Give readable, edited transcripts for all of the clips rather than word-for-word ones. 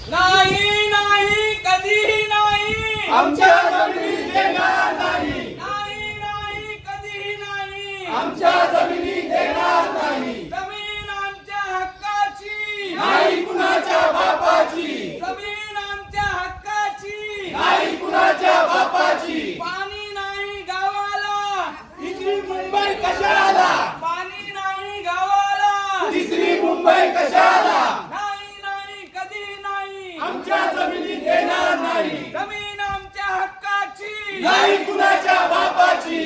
नाही नाही कधीही नाही आमच्या जमिनी देणार नाही. नाही नाही कधीही नाही आमच्या जमिनी देणार नाही. जमीन आमच्या हक्काची नाही कुणाच्या बापाची. जमीन आमच्या हक्काची नाही कुणाच्या बापाची. पाणी नाही गावाला तिसरी मुंबई कशाला. पाणी नाही गावाला तिसरी मुंबई कशाला. नाही नाही कधी नाही आमच्या जमिनी देणार नाही. जमीन आमच्या हक्काची नाही कुणाच्या बापाची.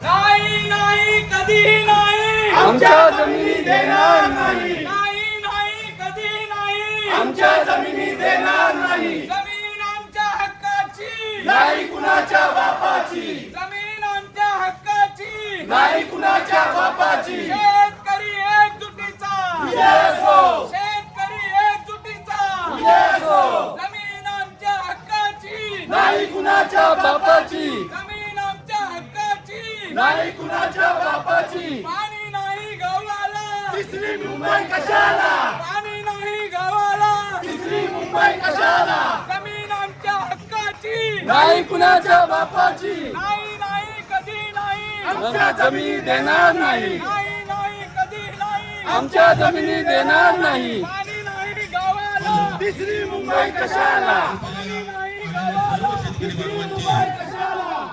नाही नाही कधीही नाही आमच्या जमिनी देणार नाही. नाही नाही कधी नाही आमच्या जमिनी देणार नाही. जमीन आमच्या हक्काची नाही कुणाच्या बापाची. जमीन आमच्या हक्काची नाही कुणाच्या बापाची. शेतकरी एकजुटीचा Yes, हो. शेतकरी एकजुटीचा Yes, हो. जमीन आमच्या हक्काची नाही कुणाच्या बापाची. जमीन आमच्या हक्काची नाही कुणाच्या बापाची. पाणी नाही गावाला तिसरी मुंबई कशाला. पाणी नाही गावाला तिसरी मुंबई कशाला. जमीन आमच्या हक्काची नाही कुणाच्या बापाची. नाही नाही कधी नाही आमच्या जमिनी देणार नाही. नाही नाही कधी नाही आमच्या जमिनी देणार नाही. पाणी नाही गावाला तिसरी मुंबई कशाला. पाणी नाही गावाला तिसरी मुंबई कशाला.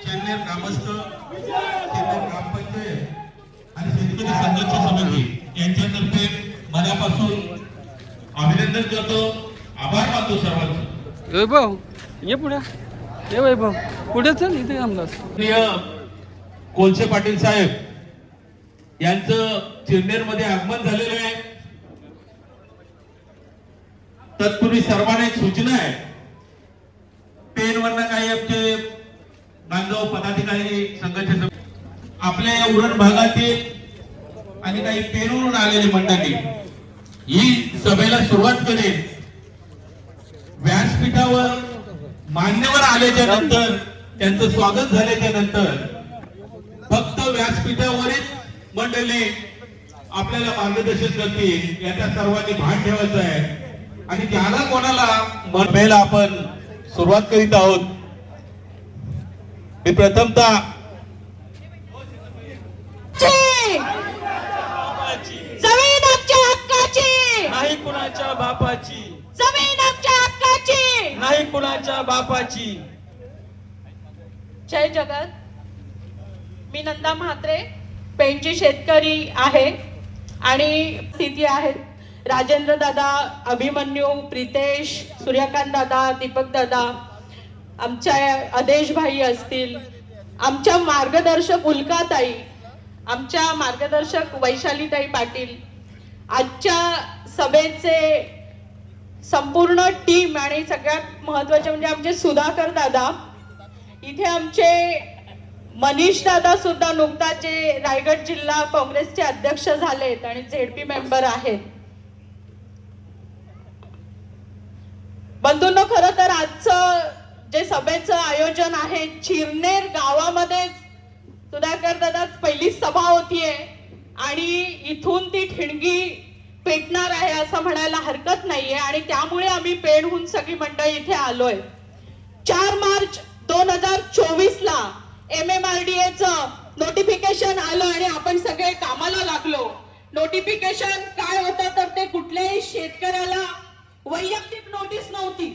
चेन्नई ग्रामस्थ चेन्नई ग्रामपंचायत आणि शेतकरी संघर्ष समिती यांच्यातर्फे मनापासून अभिनंदन करतो, आभार मानतो सर्वांचे. वैभव ये पुढे ये वैभव पुढे चल इथे आमदार प्रिय कोलसे पाटील साहेब यांचं चिरनेर मध्ये आगमन झालेलं आहे. तत्पूर्वी सर्वांना एक सूचना आहे. पेनवरनं काही आमचे बांधव पदाधिकारी संघर्ष समिती आपल्या या उरण भागातील आणि काही पेनवरून आलेली मंडळी ही सभेला सुरुवात करेल. व्यासपीठावर मान्यवर आल्याच्या नंतर त्यांचं स्वागत झाल्याच्या नंतर फक्त व्यासपीठावरील मंडळी आपल्याला मार्गदर्शन करतील याचा सर्वांनी भान ठेवायचं आहे. आणि ज्याला कोणाला सभेला आपण सुरुवात करीत आहोत. मी प्रथमतः जमीन आमच्या हक्काची. नाही कुणाच्या बापाची. जमीन आमच्या हक्काची. नाही कुणाच्या बापाची. जय जगत. मी नंदा म्हात्रे पेणची शेतकरी आहे आणि स्थिती आहेत. राजेंद्र दादा, अभिमन्यू, प्रितेश, सूर्यकांत दादा, दीपक दादा, आमच्या आदेश भाई असतील, आमच्या मार्गदर्शक उल्काताई, आमच्या मार्गदर्शक वैशालीताई पाटील, आजच्या सभेचे संपूर्ण टीम आणि सगळ्यात महत्वाचे म्हणजे आमचे सुधाकर दादा, इथे आमचे मनीष दादा सुद्धा नुकताच जे रायगड जिल्हा काँग्रेसचे अध्यक्ष झालेत आणि झेडपी मेंबर आहेत. बंधूंनो, खरं तर आजचं जे सभेचं आयोजन आहे चिरनेर गावामध्ये सुधाकर दादा पहिली सभा होतीये आणि इथून ती ठिणगी पेटणार आहे असं म्हणायला हरकत नाहीये आणि त्यामुळे आम्ही पेणहून सगळी मंडळी इथे आलोय. 4 मार्च 2024 ला MMRDA चं नोटिफिकेशन आलं आणि आपण सगळे कामाला लागलो. नोटिफिकेशन काय होतं तर ते कुठल्याही शेतकऱ्याला वैयक्तिक नोटीस नव्हती,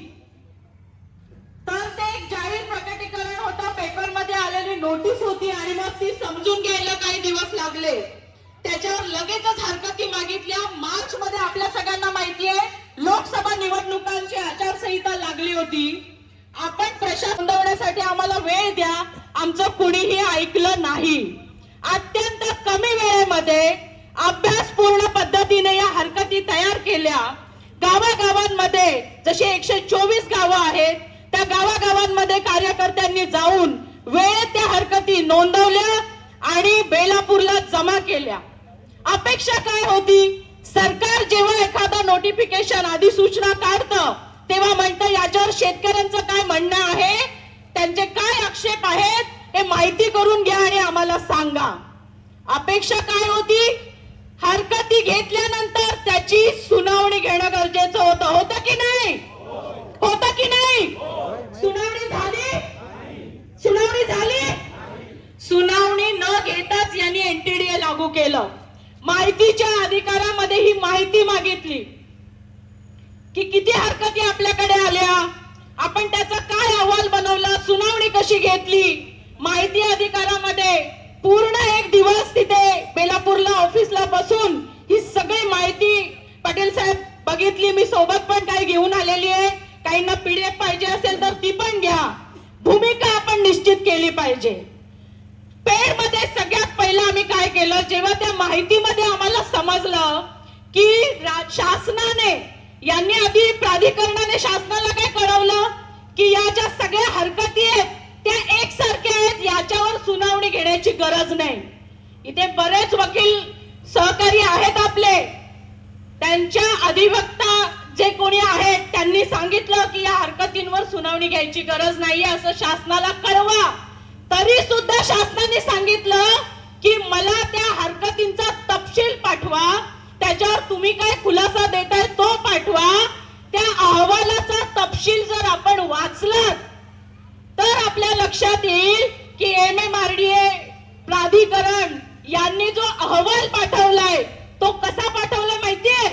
तर ते एक जाहीर प्रकटीकरण होतं, पेपर मध्ये आलेली नोटीस होती आणि मग ती समजून घ्यायला काही दिवस लागले. त्याच्यावर लगेचच हरकती मागितल्या. मार्च मध्ये आपल्या सगळ्यांना माहिती आहे लोकसभा निवडणुकांची आचारसंहिता लागली होती. आपण प्रशासन नोंदवण्यासाठी आम्हाला वेळ द्या, आमचं कुणीही ऐकलं नाही. अत्यंत कमी वेळेमध्ये अभ्यासपूर्ण पद्धतीने या हरकती तयार केल्या. गावागावांमध्ये जसे 124 गावं आहेत त्या गावागावांमध्ये कार्यकर्त्यांनी जाऊन वेळेत त्या हरकती नोंदवल्या आणि बेलापूरला जमा केल्या. अपेक्षा काय होती? सरकार जेव्हा एखादा नोटिफिकेशन अधिसूचना काढतं तेव्हा म्हणतं याच्यावर शेतकऱ्यांचं काय म्हणणं आहे, त्यांचे काय आक्षेप आहेत हे माहिती करून घ्या आणि आम्हाला सांगा. अपेक्षा काय होती? हरकती घेतल्यानंतर त्याची सुनावणी घेणं गरजेचं होतं की नाही? होतं की नाही? सुनावणी झाली? सुनावणी झाली? सुनावणी न घेताच यांनी एनटीडीए लागू केलं. माहितीच्या अधिकारामध्ये ही माहिती मागितली की किती हरकती आपल्याकडे आल्या, आपण त्याचा काय अहवाल बनवला, सुनावणी कशी घेतली. माहिती अधिकारामध्ये पूर्ण एक दिवस तिथे बेलापूरला ऑफिसला बसून ही सगळी माहिती पाटील साहेब बघितली. मी सोबत पण काही घेऊन आलेली आहे. काहींना पीडीएफ पाहिजे असेल तर ती पण घ्या. भूमिका आपण निश्चित केली पाहिजे. पेड मध्ये सगळ्यात पहिलं आम्ही काय केलं, जेव्हा त्या माहितीमध्ये आम्हाला समजलं की शासनाने यांनी आधी प्राधिकरणाने शासनाला काय कळवलं की या ज्या सगळ्या हरकती आहेत त्या एकसारख्या आहेत, याच्यावर सुनावणी घेण्याची गरज नाही. इथे बरेच वकील सहकारी आहेत आपले, त्यांच्या अधिवक्ता जे कोणी आहेत त्यांनी सांगितलं की या हरकतींवर सुनावणी घ्यायची गरज नाहीये असं शासनाला कळवा. तरी सुद्धा शासनाने सांगितलं की मला त्या हरकतींचा तपशील पाठवा, त्याच्यावर तुम्ही काय खुलासा देताय तो पाठवा. त्या अहवालाचा तपशील जर आपण वाचलात तर आपल्या लक्षात येईल की MMRDA प्राधिकरण यांनी जो अहवाल पाठवलाय तो कसा पाठवला माहितीये?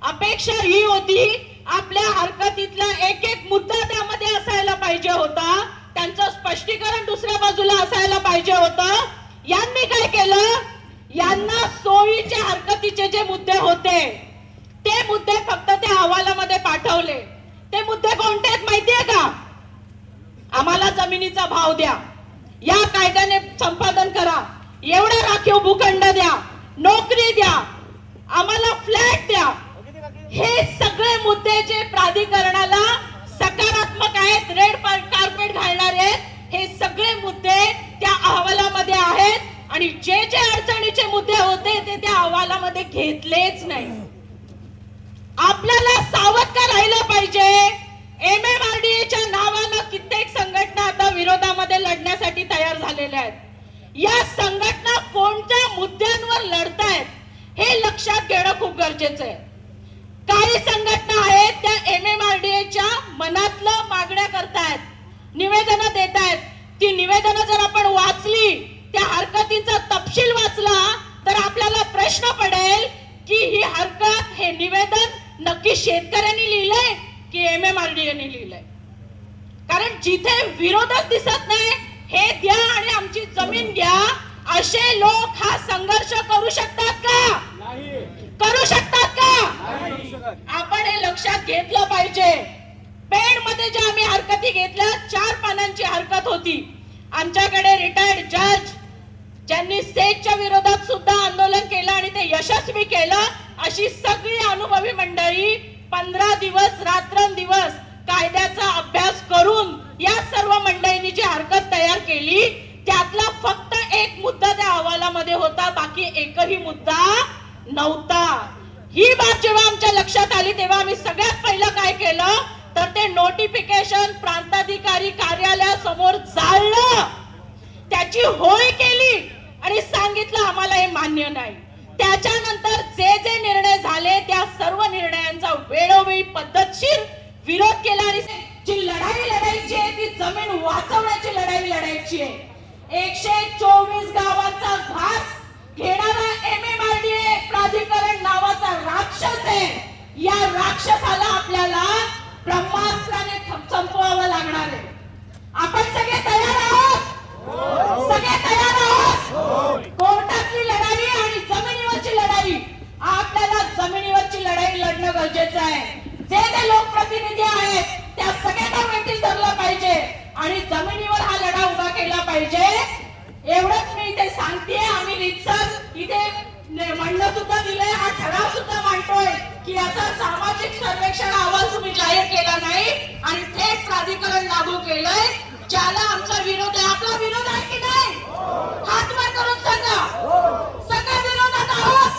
अपेक्षा ही होती आपल्या हरकतीतला एक एक मुद्दा त्यामध्ये असायला पाहिजे होता, त्यांचं स्पष्टीकरण दुसऱ्या बाजूला असायला पाहिजे होतं. यांनी काय केलं, यांना सोयीच्या हरकतीचे जे मुद्दे होते ते मुद्दे फक्त त्या अहवालामध्ये पाठवले. ते मुद्दे कोणते आहेत माहितीये का? आम्हाला जमिनीचा भाव द्या, या कायद्याने संपादन करा, एवढा राखीव भूखंड द्या, नोकरी द्या, आम्हाला फ्लॅट द्या. हे सगळे मुद्दे जे प्राधिकरणाला सकारात्मक आहेत, रेड कार्पेट घालणार आहेत, हे सगळे मुद्दे त्या अहवालामध्ये आहेत. आणि जे जे अडचणीचे मुद्दे होते ते त्या अहवालामध्ये घेतलेच नाही. आपल्याला सावध का राहिलं पाहिजे? MMRDAच्या नावानं कित्येक संघटना आता विरोधामध्ये लढण्यासाठी तयार झालेल्या आहेत. या संघटना कोणत्या मुद्द्यांवर लढतायत हे लक्षात घेणं खूप गरजेचं आहे. काही संघटना आहेत त्या MMRDAच्या मनातलं मागण्या करतायत, निवेदनं देतायत. ती निवेदनं जर आपण वाचली, त्या हरकतींचा तपशील वाचला तर आपल्याला प्रश्न पडेल की ही हरकत, हे निवेदन नक्की शेतकऱ्यांनी लिहिलंय की MMRDAने लिहिलंय? कारण जिथे विरोधच दिसत नाही, हे द्या आणि आमची जमीन घ्या, असे लोक हा संघर्ष करू शकतात का? करू शकतात का? आपण हे लक्षात घेतलं पाहिजे. पेड मध्ये ज्या आम्ही हरकती घेतल्या 4 पानांची हरकत होती. आमच्याकडे रिटायर्ड जज ज्यांनी सेटच्या विरोधात सुद्धा आंदोलन केलं आणि ते यशस्वी केलं, अशी सगळी अनुभवी मंडळी 15 दिवस रात्रंदिवस कायद्याचा अभ्यास करून या सर्व मंडळींनी जी हरकत तयार केली त्यातला फक्त एक मुद्दा त्या अहवालामध्ये होता, बाकी एकही मुद्दा नव्हता. ही बाब जेव्हा आमच्या लक्षात आली तेव्हा आम्ही सगळ्यात पहिलं काय केलं तर ते नोटिफिकेशन प्रांताधिकारी कार्यालयासमोर जाळलं, त्याची होळी केली आणि सांगितलं आम्हाला हे मान्य नाही. त्याच्यानंतर जे जे निर्णय झाले त्या सर्व निर्णयांचा वेळोवेळी पद्धतशीर विरोध केला आणि जी लढाई लढायची आहे ती जमीन वाचवण्याची लढाई लढायची आहे. 124 गावांचा घास घेणारा MMRDA प्राधिकरण नावाचा राक्षस आहे. या राक्षसाला आपल्याला ब्रह्मास्त्राने संपवावं लागणार आहे. आपण सगळे तयार आहोत? सगळे तयार आहोत? कोर्टातली लढाई आणि जमिनीवरची लढाई, आपल्याला जमिनीवरची लढाई लढणं गरजेचं आहे. जे जे लोकप्रतिनिधी आहेत त्या सगळ्यांना वेटीस धरलं पाहिजे आणि जमिनीवर हा लढा उभा केला पाहिजे. एवढंच मी इथे सांगते. आम्ही रितसर इथे म्हणणं सुद्धा दिलंय, हा ठराव सुद्धा मांडतोय की याचा सामाजिक सर्वेक्षण अहवाल तुम्ही जाहीर केला नाही आणि थेट प्राधिकरण लागू केलंय, ज्याला आमचा विरोध आहे. आपला विरोध आहे की नाही? हात वर करून सांगा. सगळ्या विरोधात आहोत.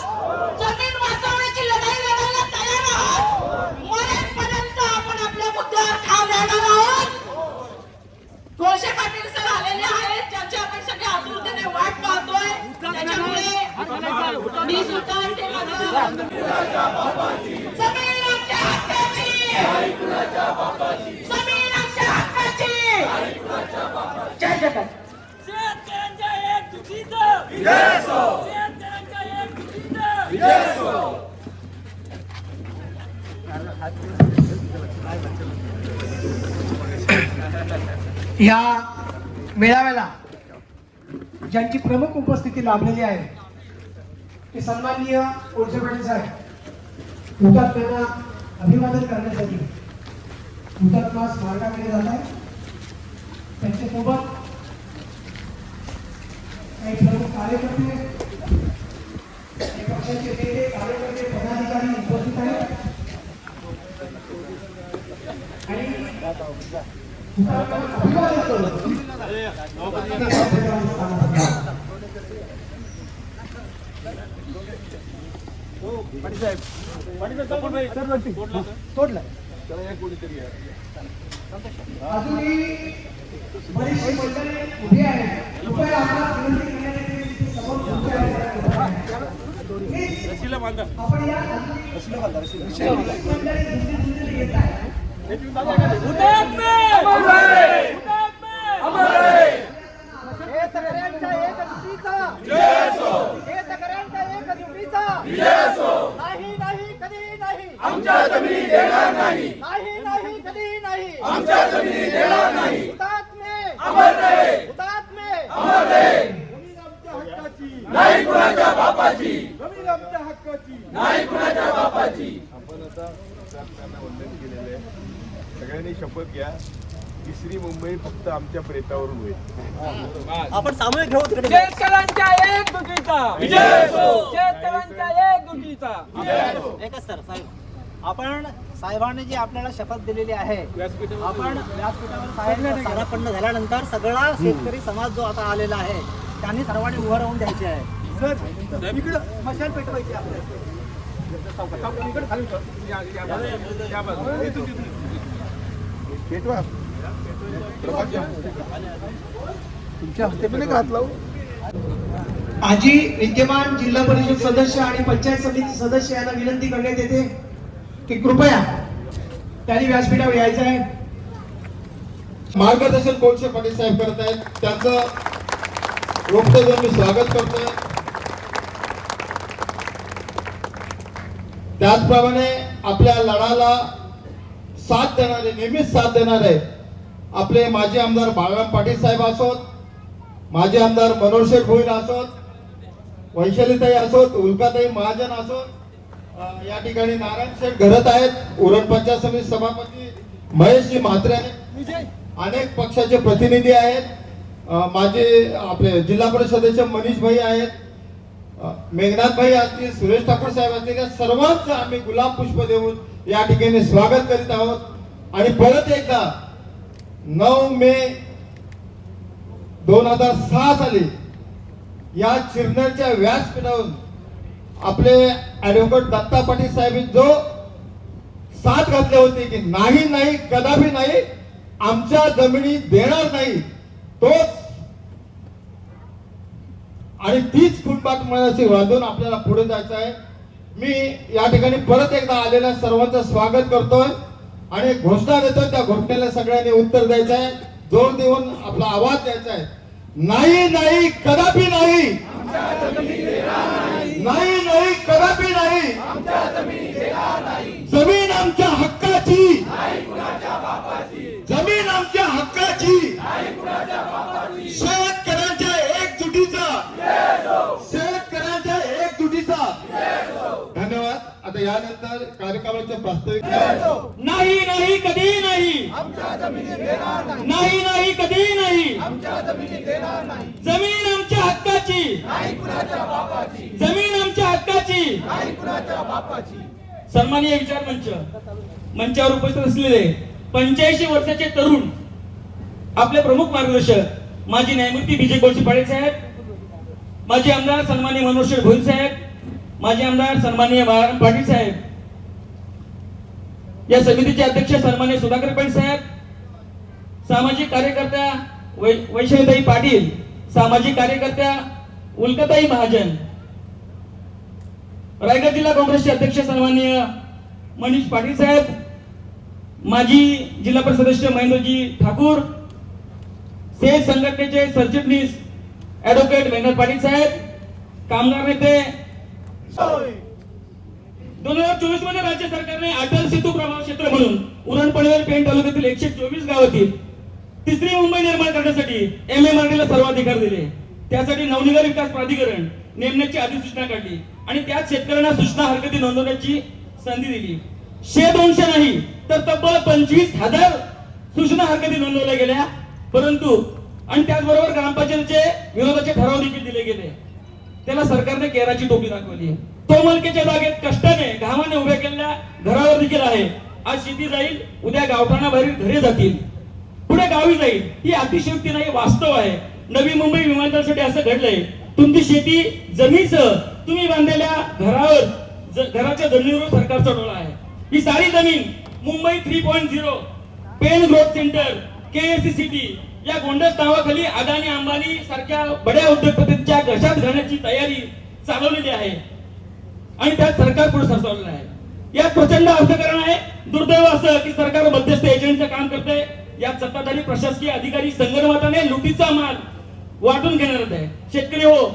जमीन वाचवण्याची लढाई लढायला तयार आहोत. मरेपर्यंत आपण आपल्या मुद्द्यावर ठाम राहणार आहोत. कोळसे पाटील सर आलेले आहेत, ज्यांच्याकडे जमीन आमच्या हक्काची, जमीन आमच्या हक्काची. जय जगत. शेतकऱ्यांच्या एकजुटीचं शेतकऱ्यांच्या एकजुटीचं या मेळाव्याला ज्यांची प्रमुख उपस्थिती लाभलेली आहे ते सन्माननीय कोळसे पाटील साहेब हुतात्म्यांना अभिवादन करण्यासाठी हुतात्मा स्मारकाकडे जात आहे. त्यांच्यासोबत काही प्रमुख कार्यकर्ते, काही पक्षाचे नेते, कार्यकर्ते, पदाधिकारी उपस्थित आहेत आणि हुतात्म्यांना अभिवादन करून अजूनही बरीचशी मंडळी उभी आहेत. कृपया आम्हाला विनंती करण्यात येते की ते समोर उभे आहेत. आपण या मंडळी दुसरी येत आहे. हुतात्मे शेतकऱ्यांच्या एकजुटीचा जय असो. शेतकऱ्यांच्या एकजुटीचा जय असो. नाही नाही कधी नाही आमच्या जमिनी देणार नाही. नाही नाही कधी नाही आमच्या जमिनी देणार नाही. हुतात्मे अमर रहे. हुतात्मे अमर रहे. जमीन आमच्या हक्काची, नाही कुणाच्या बापाची. जमीन आमच्या हक्काची. नाही कुणाच्या बापाची. आपण आता हुतात्म्यांना वंदन केलेलं आहे. सगळ्यांनी शपथ घ्या, तिसरी मुंबई फक्त आमच्या प्रेतावरून होईल. आपण सामूहिक घेऊ तिकडे. शेतकऱ्यांच्या एकजुटीचा विजय असो. शेतकऱ्यांच्या एकजुटीचा एकच सर साहेब, आपण साहेबांनी जी आपल्याला शपथ दिलेली आहे, आपण व्यासपीठावर साहेब सारापन्न झाल्यानंतर सगळा शेतकरी समाज जो आता आलेला आहे त्यांनी सर्वांनी उभं राहून द्यायचे आहे. सर इकडं मशाल पेटवायची आपल्याला. पेटवा. तुमच्या हस्ते पण एक हात लावू. आजी विद्यमान जिल्हा परिषद सदस्य आणि पंचायत समिती सदस्य यांना विनंती करण्यात येते की कृपया त्यांनी व्यासपीठावर यायचं आहे. मार्गदर्शन कोळसे पाटील साहेब करत आहेत, त्यांचं रोखतं मी स्वागत करतोय. त्याचप्रमाणे आपल्या लढाला साथ देणारे, नेहमीच साथ देणारे आपले माजी आमदार बाळाराम पाटील साहेब असोत, माजी आमदार मनोहर शेठ भोईर असोत, वैशालीताई असोत, उल्काताई महाजन असोत, या ठिकाणी नारायण शेठ घरत आहेत, उरण पंचायत समिती सभापती महेशजी म्हात्रे आहेत, अनेक पक्षाचे प्रतिनिधी आहेत, माझे आपले जिल्हा परिषद सदस्य मनीष भाई आहेत, मेघनाथ भाई असतील, सुरेश ठाकूर साहेब असतील, या सर्वांचं आम्ही गुलाब पुष्प देऊन या ठिकाणी स्वागत करीत आहोत. आणि परत एकदा 9 मे 2006 साली या चिरनेरच्या व्यासपीठावरून आपले ऍडव्होकेट दत्ता पाटील साहेब जो साथ घातले होते की नाही नाही कदापि नाही आमच्या जमिनी देणार नाही, तोच आणि तीच फुटपाथ मनाची बांधून आपल्याला पुढे जायचं आहे. मी या ठिकाणी परत एकदा आलेल्या सर्वांचं स्वागत करतोय आणि एक घोषणा देतोय. त्या घोषणेला सगळ्यांनी उत्तर द्यायचं आहे, जोर देऊन आपला आवाज द्यायचा आहे. नाही नाही कदापि नाही, नाही नाही कदापि नाही, जमीन आमच्या हक्काची, जमीन आमच्या हक्काची, शेतकऱ्यांच्या एकजुटीचा, शेतकऱ्यांच्या एकजुटीचा. धन्यवाद. आता यानंतर कार्यक्रमाचे प्रास्ताविक नाही नाही कधी नाही, नाही नाही कधी नाही, जमीन आमच्या हक्काची, जमीन आमच्या हक्काची. सन्माननीय विचार मंचावर उपस्थित असलेले 85 वर्षाचे तरुण आपले प्रमुख मार्गदर्शक माजी न्यायमूर्ती विजय कोळसे पाटील साहेब, माजी आमदार सन्माननीय मनोहर शेठ भोईर साहेब, माजी आमदार सन्माननीय बाळाराम पाटील साहेब, या समितीचे अध्यक्ष सन्माननीय सुधाकर पाटील साहेब, सामाजिक कार्यकर्त्या वैशालीताई पाटील, सामाजिक कार्यकर्त्या उल्काताई महाजन, रायगड जिल्हा काँग्रेसचे अध्यक्ष सन्माननीय मनीष पाटील साहेब, माजी जिल्हा परिषद सदस्य महेंद्रजी ठाकूर, सेज संघटनेचे सरचिटणीस ऍडव्होकेट व्यंकट पाटील साहेब, कामगार नेते, 2024 मध्ये राज्य सरकारने अटल सेतू प्रभाव क्षेत्र म्हणून उरण पनवेल पेण तालुक्यातील 124 गावातील तिसरी मुंबई निर्माण करण्यासाठी MMRD ला सर्वाधिकार दिले. त्यासाठी नवनिर्माण विकास प्राधिकरण नेमण्याची अधिसूचना काढली आणि त्यात शेतकऱ्यांना सूचना हरकती नोंदवण्याची संधी दिली. 100-200 नाही तर तब्बल 25,000 सूचना हरकती नोंदवल्या गेल्या. परंतु आणि त्याचबरोबर ग्रामपंचायतीचे विरोधाचे ठराव देखील दिले गेले. त्याला सरकारने केराची टोपी दाखवली. तो मलकेच्या जागेत कष्टाने घामाने उभ्या केलेल्या घरावर देखील आहे. आज शेती जाईल, उद्या गावठाणाबाहेर घरे जातील, पुढे गावी जाईल. ही अतिशयोक्ती नाही, वास्तव आहे. नवी मुंबई विमानतळासाठी असं घडलंय. तुमची शेती जमीनसह तुम्ही बांधलेल्या घराच्या जमिनीवर सरकारचा डोळा आहे. ही सारी जमीन Mumbai 3.0, Pen growth centre, KSC city या गोंडस नावाखाली अदानी अंबानी सारख्या बड्या उद्योगपतींच्या घशात घालण्याची तयारी चालवलेली आहे आणि त्यात सरकार पुढे सरसावलेलं आहे. यात प्रचंड अर्थकारण आहे. दुर्दैव असं की सरकार मध्यस्थ एजंटचं काम करते. यात सत्ताधारी प्रशासकीय अधिकारी संगणमताने लुटीचा माल वाटून घेणार आहे. शेतकरी हो,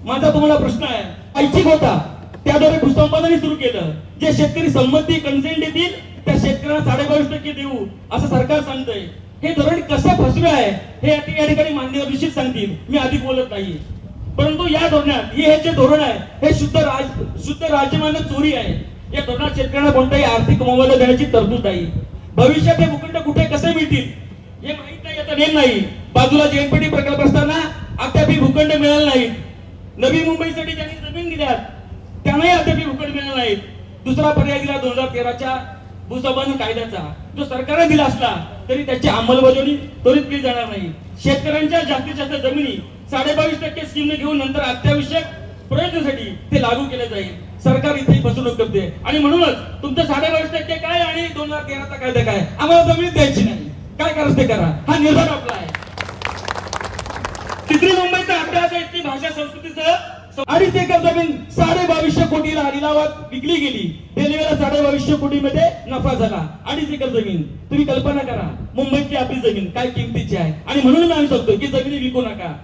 माझा तुम्हाला प्रश्न आहे. ऐच्छिक होता त्याद्वारे भूसंपादन सुरू केलं. जे शेतकरी संमती कन्सेंट देतील त्या शेतकऱ्यांना 22.5% देऊ असं सरकार सांगतंय. हे धोरण कसे फसवे आहे हे या ठिकाणी मान्यवर निश्चित सांगतील. मी अधिक बोलत नाही. परंतु या धोरणात हे जे धोरण आहे हे शुद्ध राजमान्य चोरी आहे. या धोरणात शेतकऱ्यांना कोणताही आर्थिक मोबदला देण्याची तरतूद नाही. भविष्यात हे भूखंड कुठे कसे मिळतील हे माहित नाही, आता नेम नाही. बाजूला JNPT प्रकल्प असताना अद्याप भूखंड मिळाला नाही. नवी मुंबईसाठी ज्यांनी जमीन दिल्यात त्यांनाही अद्याप भूखंड मिळाला नाही. दुसरा पर्याय दिला 2013च्या भूसंपादन कायद्याचा, जो सरकारने दिला असला तरी त्याची अंमलबजावणी त्वरित केली जाणार नाही. शेतकऱ्यांच्या जास्तीत जास्त जमिनी 22.5% स्कीमने घेऊन नंतर अत्यावश्यक प्रयोजनासाठी ते लागू केले जाईल. सरकार इथे फसवणूक करते आणि म्हणूनच तुमचं 22.5% काय आणि 2013चा कायदा काय, आम्हाला जमीन द्यायची नाही. काय करायचं ते करा, हा निर्धार आपला आहे. तिसरी मुंबईचा अभ्यास आहे ती भाषा संस्कृतीचं 2.5 एकर जमीन 22.5 कोटीला लिलावात विकली गेली. रेल्वेला 22.5 कोटीमध्ये नफा झाला. 2.5 एकर जमीन, तुम्ही कल्पना करा मुंबईची आपली जमीन काय किमतीची आहे. आणि म्हणून आम्ही सांगतो की जमिनी विकू नका.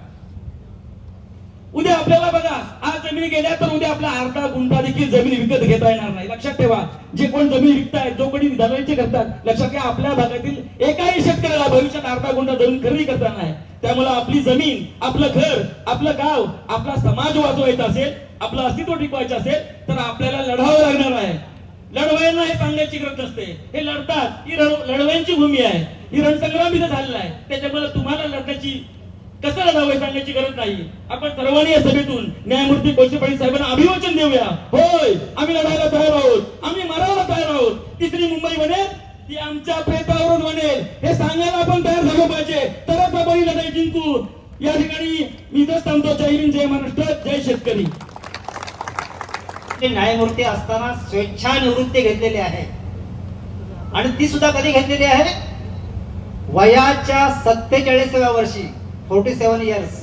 उद्या आपल्याला बघा, आज जमिनी गेल्या तर उद्या आपला अर्धा गुंठा देखील जमीन विकत घेता येणार नाही. लक्षात ठेवा, जे कोण जमीन विकतायत, जो कोणी दलालीचे करतात, लक्षात घ्या आपल्या भागातील एकाही शेतकऱ्याला भविष्यात अर्धा गुंठा जमीन खरेदी करता नाही. त्यामुळे आपली जमीन, आपलं घर, आपलं गाव, आपला समाज वाचवायचा असेल, आपलं अस्तित्व टिकवायचं असेल तर आपल्याला लढावं लागणार आहे. लढवायला हे सांगायची गरज नसते, हे लढतात. ही लढवायची भूमी आहे. ही रणसंग्राम इथे झालेला आहे. त्याच्यामुळे तुम्हाला लढण्याची कसं लढावं सांगण्याची गरज नाही. आपण सर्वांनी या सभेतून न्यायमूर्ती कोळसे पाटील साहेबांना अभिवाचन देऊया. होय, आम्ही लढायला तयार आहोत, आम्ही मारायला तयार आहोत. तिसरी मुंबई बनेल ती आमच्या प्रेतावरून बनेल हे सांगायला आपण तयार झालो पाहिजे, तरच आपण ही लढाई जिंकू. या ठिकाणी मी इथंच थांबतो. जय हिंद, जय महाराष्ट्र, जय शेतकरी. न्यायमूर्ती असताना स्वेच्छानिवृत्ती घेतलेली आहे आणि ती सुद्धा कधी घेतलेली आहे, वयाच्या 47व्या वर्षी, 47 इयर्स.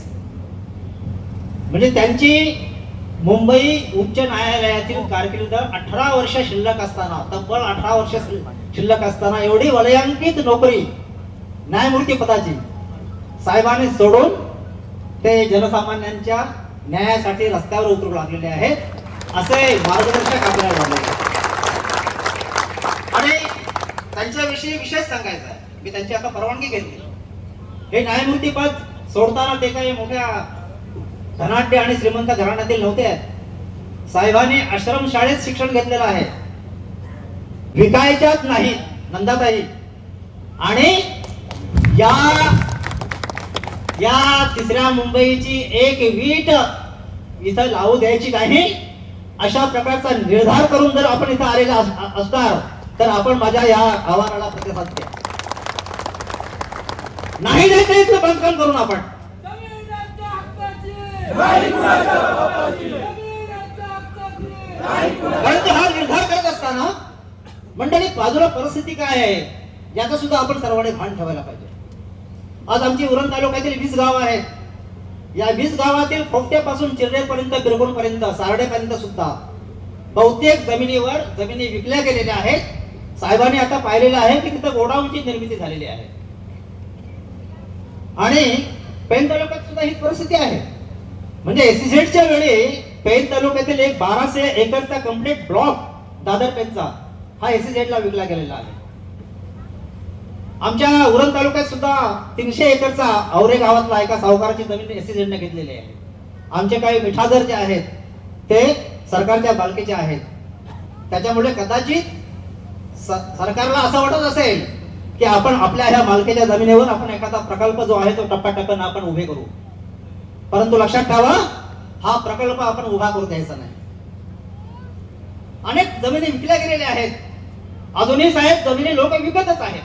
म्हणजे त्यांची मुंबई उच्च न्यायालयातील कारकीर्द 18 वर्ष शिल्लक असताना, तब्बल 18 वर्ष शिल्लक असताना एवढी वलयांकित नोकरी न्यायमूर्ती पदाची साहेबांनी सोडून ते जनसामान्यांच्या न्यायासाठी रस्त्यावर उतरू लागलेले आहेत. असे मार्गदर्शक आपल्याला झाले आणि त्यांच्याविषयी विशेष सांगायचं आहे. मी त्यांची आता परवानगी घेतली. हे न्यायमूर्ती पद सोडताना ते काही मोठ्या धनाढ्य आणि श्रीमंत घराण्यातील नव्हते. साहेबांनी आश्रमशाळेत शिक्षण घेतलेलं आहे, विकायच्याच नाही नंदाताई. आणि या तिसऱ्या मुंबईची एक वीट इथं लावू द्यायची नाही अशा प्रकारचा निर्धार करून जर आपण इथं आलेला असणार तर आपण माझ्या या आव्हानाला प्रतिसाद द्या. नाही द्यायचं इथलं बांधकाम करून आपण परंतु हा निर्धार करत असताना मंडळी बाजूला परिस्थिती काय आहे याचं सुद्धा आपण सर्वांनी भान ठेवायला पाहिजे. आज आमची उरण तालुक्यातील 20 गाव आहेत. या 20 गावातील फोकट्यापासून चिरडेपर्यंत, बिरगुणपर्यंत, सारडेपर्यंत सुद्धा बहुतेक जमिनी विकल्या गेलेल्या आहेत. साहेबांनी आता पाहिलेलं आहे की तिथं गोडाऊनची निर्मिती झालेली आहे आणि पेन तालुक्यात सुद्धा ही परिस्थिती आहे. म्हणजे एसीझेडच्या वेळी पेन तालुक्यातील एक 1200 एकरचा कंप्लीट ब्लॉक दादर पेनचा हा एसीझेडला विकला गेलेला आहे. आमच्या उरण तालुक्यात सुद्धा 300 एकरचा औरे गावातला एका सावकाराची जमीन एसीझेडने घेतलेली आहे. आमचे काही मिठागर जे आहेत ते सरकारच्या मालकीचे आहेत. त्याच्यामुळे कदाचित सरकारला असं वाटत असेल की आपण आपल्या ह्या मालकीच्या जमिनीवर आपण एखादा प्रकल्प जो आहे तो टप्प्याटप्प्याने आपण उभे करू. परंतु लक्षात ठेवा, हा प्रकल्प आपण उभा करू द्यायचा नाही. अनेक जमिनी विकल्या गेलेल्या आहेत. अजूनही साहेब जमिनी लोक विकतच आहेत.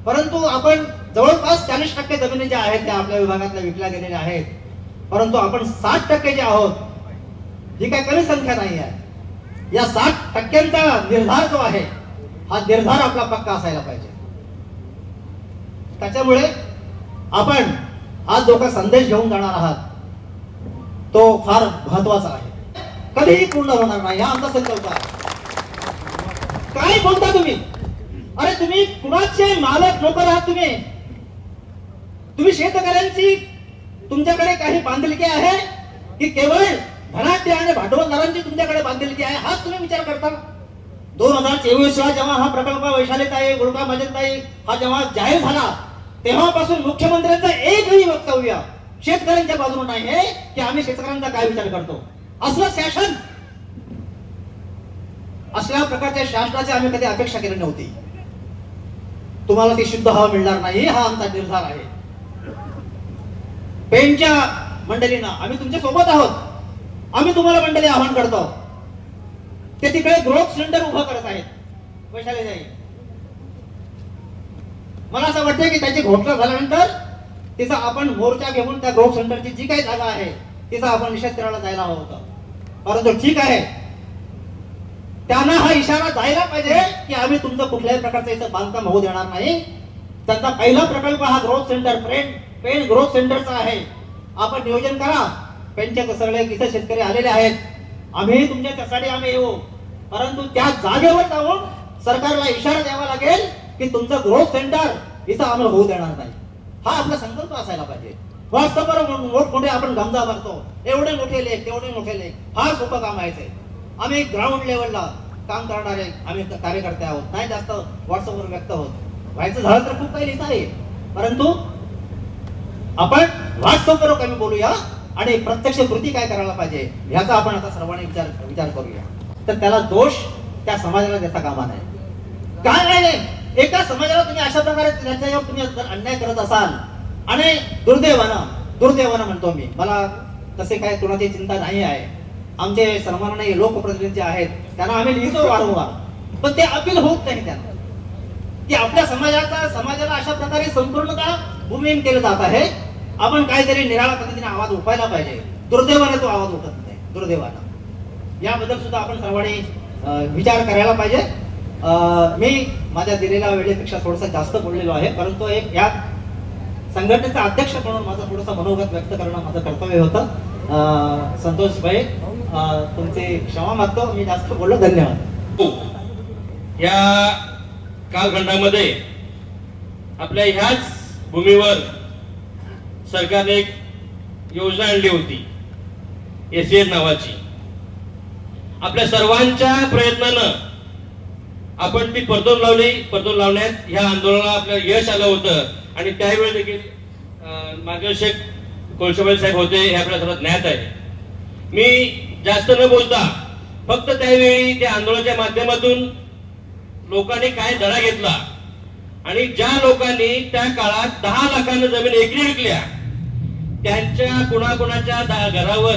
परंतु आपण जवळपास 40% जमिनी ज्या आहेत त्या आपल्या विभागातल्या विकल्या गेलेल्या आहेत. परंतु आपण 60% जे आहोत, जी काही कमी संख्या नाही आहे, या 60%चा निर्धार जो आहे हा निर्धार आपला पक्का असायला पाहिजे. त्याच्यामुळे आपण हा जो काही संदेश घेऊन जाणार आहात तो फार महत्वाचा आहे. कधीही पूर्ण होणार नाही हा आमचा संकल्प आहे. काय बोलता तुम्ही? अरे तुम्ही कुणाचे मालक नोकर आहात? तुम्ही शेतकऱ्यांची तुमच्याकडे काही बांधिलकी आहे की केवळ धनाढ्य आणि भांडवलदारांची तुमच्याकडे बांधिलकी आहे हाच तुम्ही विचार करता? 2024 ला जेव्हा हा प्रकल्प वैशालीताई गुळका मजनताई हा जेव्हा जाहीर झाला तेव्हापासून मुख्यमंत्र्यांचं एकही वक्तव्य शेतकऱ्यांच्या बाजूने नाही आहे की आम्ही शेतकऱ्यांचा काय विचार करतो. असलं शासन, असल्या प्रकारच्या शासनाची आम्ही कधी अपेक्षा केली नव्हती. तुम्हाला ती शुद्ध हवा मिळणार नाही हा आमचा निर्धार आहे. पेनच्या मंडळींना आम्ही तुमच्या सोबत आहोत. आम्ही तुम्हाला मंडळी आवाहन करतो. ते तिकडे ग्रोथ सेंटर उभं करत आहेत वैशालीताई. मला असं वाटतं की त्याची घोषणा झाल्यानंतर तिचा आपण मोर्चा घेऊन त्या ग्रोथ सेंटरची जी काही जागा आहे तिचा आपण निषेध करायला जायला हवं होतं. परंतु ठीक आहे, त्यांना हा इशारा जायला पाहिजे की आम्ही तुमचं कुठल्याही प्रकारचं इथं बांधकाम होऊ देणार नाही. त्यांचा पहिला प्रकल्प हा ग्रोथ सेंटर पेन ग्रोथ सेंटरचा आहे. आपण नियोजन करा. पेनचे सगळे इथे शेतकरी आलेले आहेत. आम्ही तुमच्या त्यासाठी आम्ही येऊ. परंतु त्या जागेवर जाऊन सरकारला इशारा द्यावा लागेल की तुमचं ग्रोथ सेंटर इथं आम्हाला होऊ देणार नाही. हा आपला संकल्प असायला पाहिजे. व्हॉट्सअपवर मोठमोठे आपण गमजा भरतो, एवढे मोठे लेख तेवढे मोठे लेख, फार सोपं काम आहे ते. आम्ही ग्राउंड लेवलला काम करणारे आम्ही कार्यकर्ते आहोत. नाही जास्त व्हॉट्सअपवर व्यक्त होत. व्हायचं झालं तर खूप काही लिहिता येईल. परंतु आपण व्हॉट्सअपवर कमी बोलूया आणि प्रत्यक्ष कृती काय करायला पाहिजे ह्याचा आपण आता सर्वांनी विचार करूया. तर त्याला दोष त्या समाजाला देता कामा नये. काय नाही, एका समाजाला तुम्ही अशा प्रकारे त्याच्यावर तुम्ही जर अन्याय करत असाल आणि दुर्दैवानं म्हणतो मी, मला तसे काय कोणाची चिंता नाही आहे. आमचे सन्माननीय लोकप्रतिनिधी आहेत त्यांना आम्ही लिहितो वारंवार, पण ते अपील होत नाही त्यांना की आपल्या समाजाला अशा प्रकारे संपूर्णतः भूमिहीन केलं जात आहे. आपण काहीतरी निराळा पद्धतीने आवाज उठवायला पाहिजे. दुर्दैवाने तो आवाज उठत नाही. दुर्दैवानं याबद्दल सुद्धा आपण सर्वांनी विचार करायला पाहिजे. मी माझ्या दिलेल्या वेळेपेक्षा थोडंसं जास्त बोललेलो आहे, परंतु एक या संघटनेचा अध्यक्ष म्हणून माझं थोडंसं मनोगत व्यक्त करणं माझं कर्तव्य होतं. संतोष भाई, तुमची क्षमा मागतो, मी जास्त बोललो. धन्यवाद. या कालखंडामध्ये आपल्या ह्याच भूमीवर सरकारने एक योजना आणली होती एसीएन नावाची. आपल्या सर्वांच्या प्रयत्नानं आपण ती परतून लावण्यात ह्या आंदोलनाला आपल्याला यश आलं होतं. आणि त्यावेळी देखील मार्गदर्शक कोळशेबाई साहेब होते हे आपल्या सर्वात ज्ञात आहे. मी जास्त न बोलता फक्त त्यावेळी त्या आंदोलनाच्या माध्यमातून लोकांनी काय धडा घेतला आणि ज्या लोकांनी त्या काळात 10 लाखांना जमीन एकरी विकल्या त्यांच्या कुणाकुणाच्या घरावर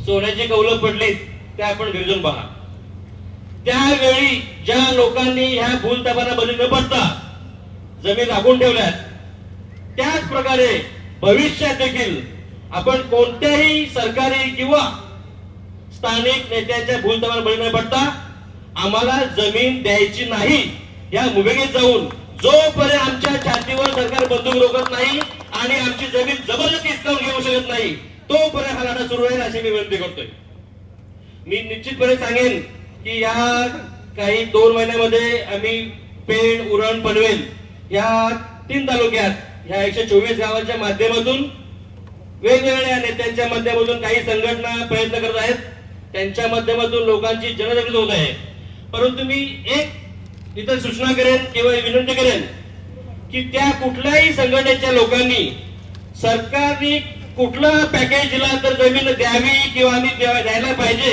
सोन्याचे कौलं पडले ते आपण गिरजून पहा. त्यावेळी ज्या लोकांनी ह्या भूलथापांना बळी न पडता जमीन राखून ठेवल्यात, त्याच प्रकारे भविष्यात देखील आपण कोणत्याही सरकारी किंवा स्थानिक नेत्यांच्या भूलथापांना बळी न पडता आम्हाला जमीन द्यायची नाही या भूमिकेत जाऊन जोपर्यंत आमच्या छातीवर सरकार बंदूक रोखत नाही आणि आमची जमीन जबरदस्ती हिसकावून घेऊ शकत नाही तोपर्यंत हा लढा सुरू राहील अशी मी विनंती करतोय. मी निश्चितपणे सांगेन की या काही 2 महिन्यामध्ये आम्ही पेण, उरण, पनवेल या 3 तालुक्यात ह्या 124 गावाच्या माध्यमातून वेगवेगळ्या नेत्यांच्या माध्यमातून काही संघटना प्रयत्न करत आहेत, त्यांच्या माध्यमातून लोकांची जनजागृती होत आहे. परंतु मी एक इथं सूचना करेन किंवा विनंती करेन की त्या कुठल्याही संघटनेच्या लोकांनी सरकारने कुठलं पॅकेज दिला तर जमीन द्यावी किंवा आम्ही द्यायला पाहिजे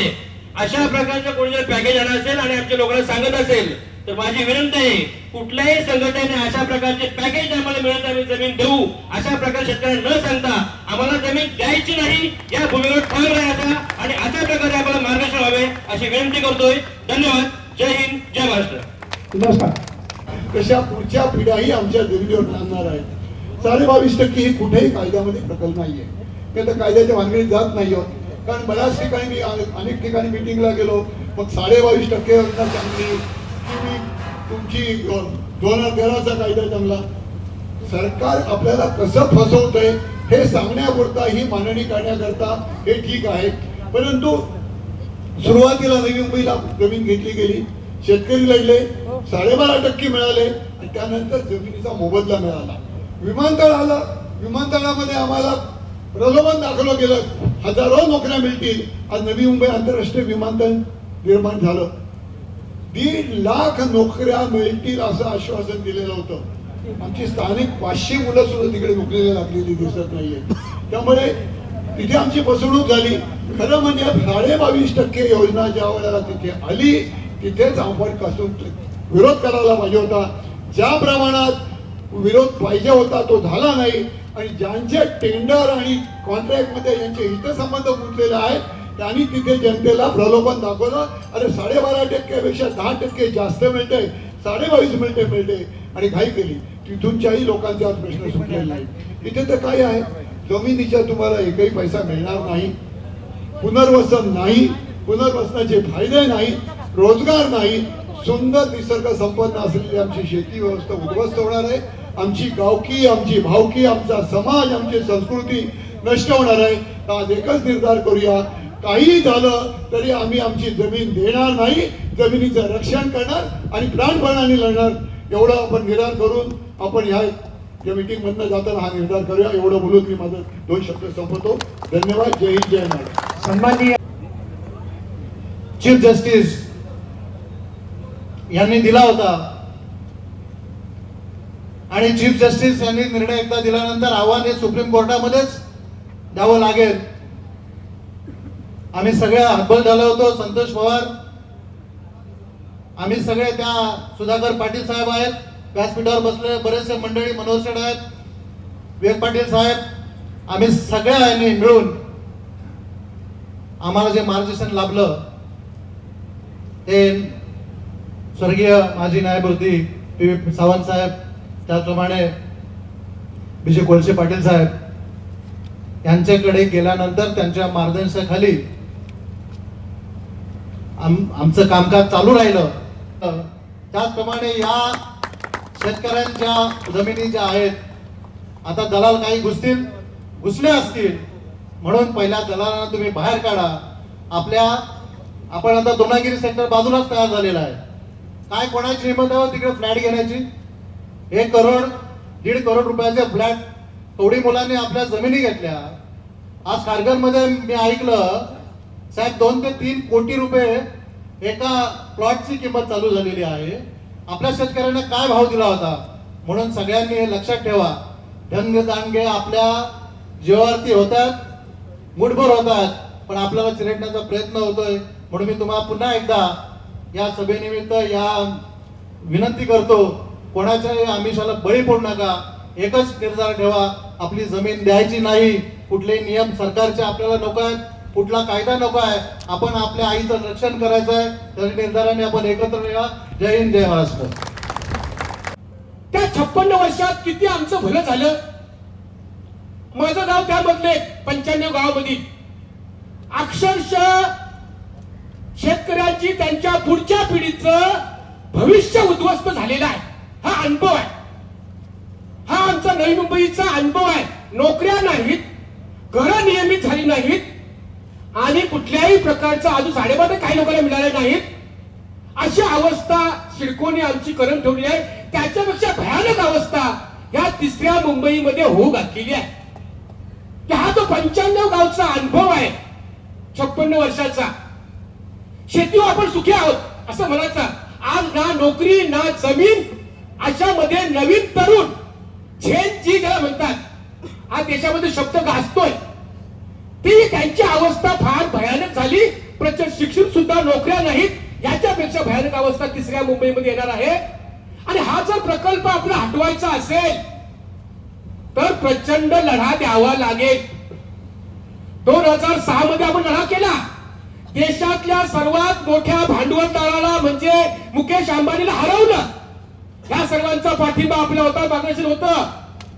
अशा प्रकारचं कोणी जर पॅकेज आणत असेल आणि आमच्या लोकांना सांगत असेल तर माझी विनंती आहे, कुठल्याही संघटनेने अशा प्रकारचे पॅकेज आम्हाला मिळत आम्ही जमीन देऊ अशा प्रकारे शेतकऱ्यांना न सांगता आम्हाला जमीन द्यायची नाही, या भूमीवर ठाम राहायचा आणि अशा प्रकारे आम्हाला मार्गदर्शन व्हावे अशी विनंती करतोय. धन्यवाद. जय हिंद, जय महाराष्ट्र. नमस्कार. तशा पुढच्या पिढ्याही आमच्या जमिनीवर नांदणार आहेत. 22.5% ही कुठेही कायद्यामध्ये प्रकल्प नाहीये. ते तर कायद्याच्या भानगडीत जात नाही आहोत. कारण बऱ्याच ठिकाणी मी अनेक ठिकाणी मिटिंगला गेलो, मग 22.5% योजना चांगली की तुमची 2013चा कायदा चांगला. सरकार आपल्याला कसं फसवतंय हे सांगण्यापुरता ही मांडणी करण्याकरता हे ठीक आहे. परंतु सुरुवातीला नवी मुंबईला जमीन घेतली गेली, शेतकरी लढले, 12.5% मिळाले आणि त्यानंतर जमिनीचा मोबदला मिळाला. विमानतळ आलं, विमानतळामध्ये आम्हाला प्रलोभन दाखवलं गेलं, हजारो नोकऱ्या मिळतील. आज नवी मुंबई आंतरराष्ट्रीय विमानतळ निर्माण झालं, 1.5 लाख नोकऱ्या मिळतील असं आश्वासन दिलेलं होतं. आमची स्थानिक 500 मुलं सुद्धा तिकडे नोकरीला लागलेली दिसत नाहीये. त्यामुळे तिथे आमची फसवणूक झाली. खरं म्हणजे 22.5% योजना ज्या वेळेला तिथे आली तिथेच आपण कसून विरोध करायला पाहिजे होता. ज्या प्रमाणात विरोध पाहिजे होता तो झाला नाही आणि ज्यांचे टेंडर आणि कॉन्ट्रॅक्ट मध्ये ज्यांचे हितसंबंध गुंतलेले आहेत त्यांनी तिथे जनतेला प्रलोभन दाखवलं. अरे 12.5% पेक्षा 10% जास्त मिळते, 22.5 मिळते आणि घाई केली. तिथूनच्याही लोकांचे आज प्रश्न सुटलेले नाही. इथे तर काय आहे, जमिनीच्या तुम्हाला एकही पैसा मिळणार नाही, पुनर्वसन नाही, पुनर्वसनाचे फायदे नाही, रोजगार नाही. सुंदर निसर्ग संपन्न असलेली आमची शेती व्यवस्था उद्ध्वस्त होणार आहे. आमची गावकी, आमची भावकी, आमचा समाज, आमची संस्कृती नष्ट होणार आहे. आज एकच निर्धार करूया, काही झालं तरी आम्ही आमची जमीन देणार नाही, जमिनीचं रक्षण करणार आणि प्राणपणाने लढणार. एवढं आपण निर्धार करून आपण या मीटिंग मधनं जाताना हा निर्धार करूया. एवढं बोलून मी माझं 2 शब्द संपवतो. धन्यवाद. जय हिंद, जय महाराष्ट्र. सन्माननीय चीफ जस्टिस यांनी दिला होता आणि चीफ जस्टिस यांनी निर्णय एकदा दिल्यानंतर आव्हान हे सुप्रीम कोर्टामध्येच द्यावं लागेल. आम्ही सगळे हतबल झालो होतो. संतोष पवार, आम्ही सगळे, त्या सुधाकर पाटील साहेब आहेत व्यासपीठावर बसले, बरेचसे मंडळी, मनोहर शेठ आहेत, विवेक पाटील साहेब, आम्ही सगळ्यांनी मिळून आम्हाला जे मार्गदर्शन लाभलं ते स्वर्गीय माजी न्यायमूर्ती पी सावंत साहेब, त्याचप्रमाणे विजय कोळसे पाटील साहेब यांच्याकडे गेल्यानंतर त्यांच्या मार्गदर्शनाखाली आमचं कामकाज चालू राहिलं. त्याचप्रमाणे या शेतकऱ्यांच्या जमिनी ज्या आहेत, आता दलाल काही घुसले असतील म्हणून पहिल्या दलालांना तुम्ही बाहेर काढा. आपण आता दोनागिरी सेक्टर बाजूलाच तयार झालेला आहे. काय कोणाची हिंमत आहे तिकडे फ्लॅट घेण्याची? 1 करोड 1.5 करोड रुपयाचे फ्लॅट थोडी मुलांनी आपल्या जमिनी घेतल्या. आज कारगरमध्ये मी ऐकलं साहेब 2 ते 3 कोटी रुपये एका प्लॉटची किंमत चालू झालेली आहे. आपल्या शेतकऱ्यांना काय भाव दिला होता? म्हणून सगळ्यांनी हे लक्षात ठेवा, धनदांडगे आपल्या जीवावरती होतात, मुठभर होतात, पण आपल्याला चिरडण्याचा प्रयत्न होतोय. म्हणून मी तुम्हाला पुन्हा एकदा या सभेनिमित्त या विनंती करतो, कोणाच्याही आमिषाला बळी पडू नका. एकच निर्धार ठेवा, आपली जमीन द्यायची नाही. कुठलेही नियम सरकारचे आपल्याला नको आहेत, कुठला कायदा नको आहे. आपण आपल्या आईचं रक्षण करायचं आहे, त्या निर्धाराने आपण एकत्र राहा. जय हिंद, जय महाराष्ट्र. त्या 56 वर्षात किती आमचं भलं झालं. माझं गाव त्यामधले 95 गावामध्ये अक्षरशः शेतकऱ्यांची त्यांच्या पुढच्या पिढीचं भविष्य उद्ध्वस्त झालेलं आहे. हा अनुभव आहे, हा आमचा नवी मुंबईचा अनुभव आहे. नोकऱ्या नाहीत, घरं नियमित झाली नाहीत आणि कुठल्याही प्रकारचं अजून 12.5 काही लोकांना मिळाले नाहीत, अशी अवस्था सिडकोने आमची करून ठेवली आहे. त्याच्यापेक्षा भयानक अवस्था या 3ऱ्या मुंबईमध्ये होऊ घातलेली आहे. की हा जो 95 गावचा अनुभव आहे, 56 वर्षाचा, शेतीवर आपण सुखी आहोत असं म्हणायचं. आज ना नोकरी ना जमीन, अशामध्ये नवीन तरुण झेन जी ज्याला म्हणतात, आज देशामध्ये शब्द गाजतोय, ती त्यांची अवस्था फार भयानक झाली. प्रचंड शिक्षण सुद्धा, नोकऱ्या नाहीत, याच्यापेक्षा भयानक अवस्था 3ऱ्या मुंबईमध्ये येणार आहे. आणि हा जर प्रकल्प आपला हटवायचा असेल तर प्रचंड लढा द्यावा लागेल. 2006 मध्ये आपण लढा केला. देशातल्या सर्वात मोठ्या भांडवलदाराला म्हणजे मुकेश अंबानीला हरवलं. या सर्वांचा पाठिंबा आपल्या होता, मार्गदर्शन होतं.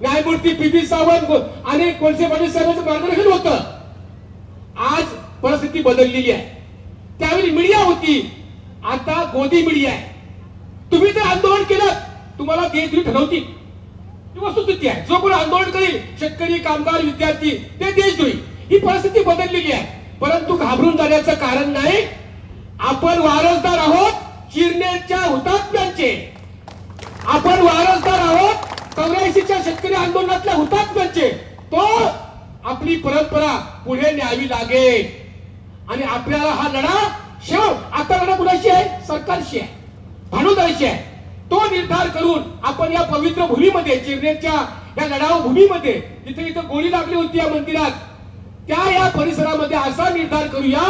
न्यायमूर्ती पी सावंत आणि कोळसे पाटील साहेबांचं मार्गदर्शन होतं. आज परिस्थिती बदललेली आहे. त्यावेळी मीडिया होती, आता गोदी मीडिया आहे. तुम्ही जर आंदोलन केलं तुम्हाला देशद्रोही ठरवतील, ही वस्तुस्थिती आहे. जो कोणी आंदोलन करेल, शेतकरी, कामगार, विद्यार्थी, ते देशद्रोही. ही परिस्थिती बदललेली आहे. परंतु घाबरून जाण्याचं कारण नाही. आपण वारसदार आहोत चिरनेरच्या हुतात्म्यांचे. आपण वारसदार आहोत 84च्या शेतकरी आंदोलनातल्या हुतात्म्यांचे. तो आपली परंपरा पुढे न्यावी लागेल. आणि आपल्याला हा लढा आता लढा कुणाशी आहे? सरकारशी आहे, भांडवलदाराशी आहे. तो निर्धार करून आपण या पवित्र भूमीमध्ये, चिरनेरच्या या लढाऊ भूमीमध्ये, जिथे इथं गोळी लागली होती या मंदिरात, या परिसरामध्ये असा निर्धार करूया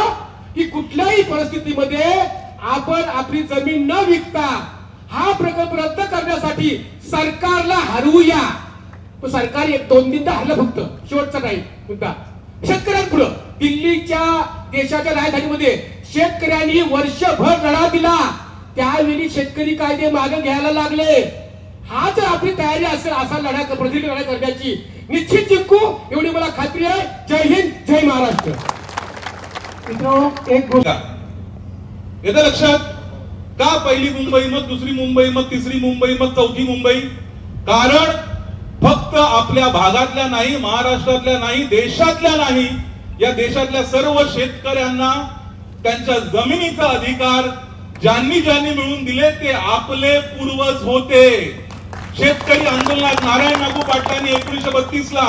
की कुठल्याही परिस्थितीमध्ये आपण आपली जमीन न विकता हा प्रकल्प रद्द करण्यासाठी सरकारला हरवूया. सरकार 1-2 हरलं फक्त, शेवटचा नाही मुद्दा. शेतकऱ्यांपुढे दिल्लीच्या देशाच्या राजधानीमध्ये शेतकऱ्यांनी वर्षभर लढा दिला. त्यावेळी शेतकरी कायदे मागे घ्यायला लागले. हा जर आपली तयारी असेल असा लढा, प्रदीर्घ लढा करण्याची, निश्चित जिंकू एवढी मला खात्री आहे. जय हिंद, जय महाराष्ट्र. एक गोष्ट येतं लक्षात का? पहिली मुंबई, मग दुसरी मुंबई, मग तिसरी मुंबई, मग चौथी मुंबई. कारण फक्त आपल्या भागातल्या नाही, महाराष्ट्रातल्या नाही, देशातल्या नाही, या देशातल्या सर्व शेतकऱ्यांना त्यांच्या जमिनीचा अधिकार ज्यांनी ज्यांनी मिळवून दिले ते आपले पूर्वज होते. शेतकरी आंदोलनात नारायण नागू पाटलांनी 1932 ला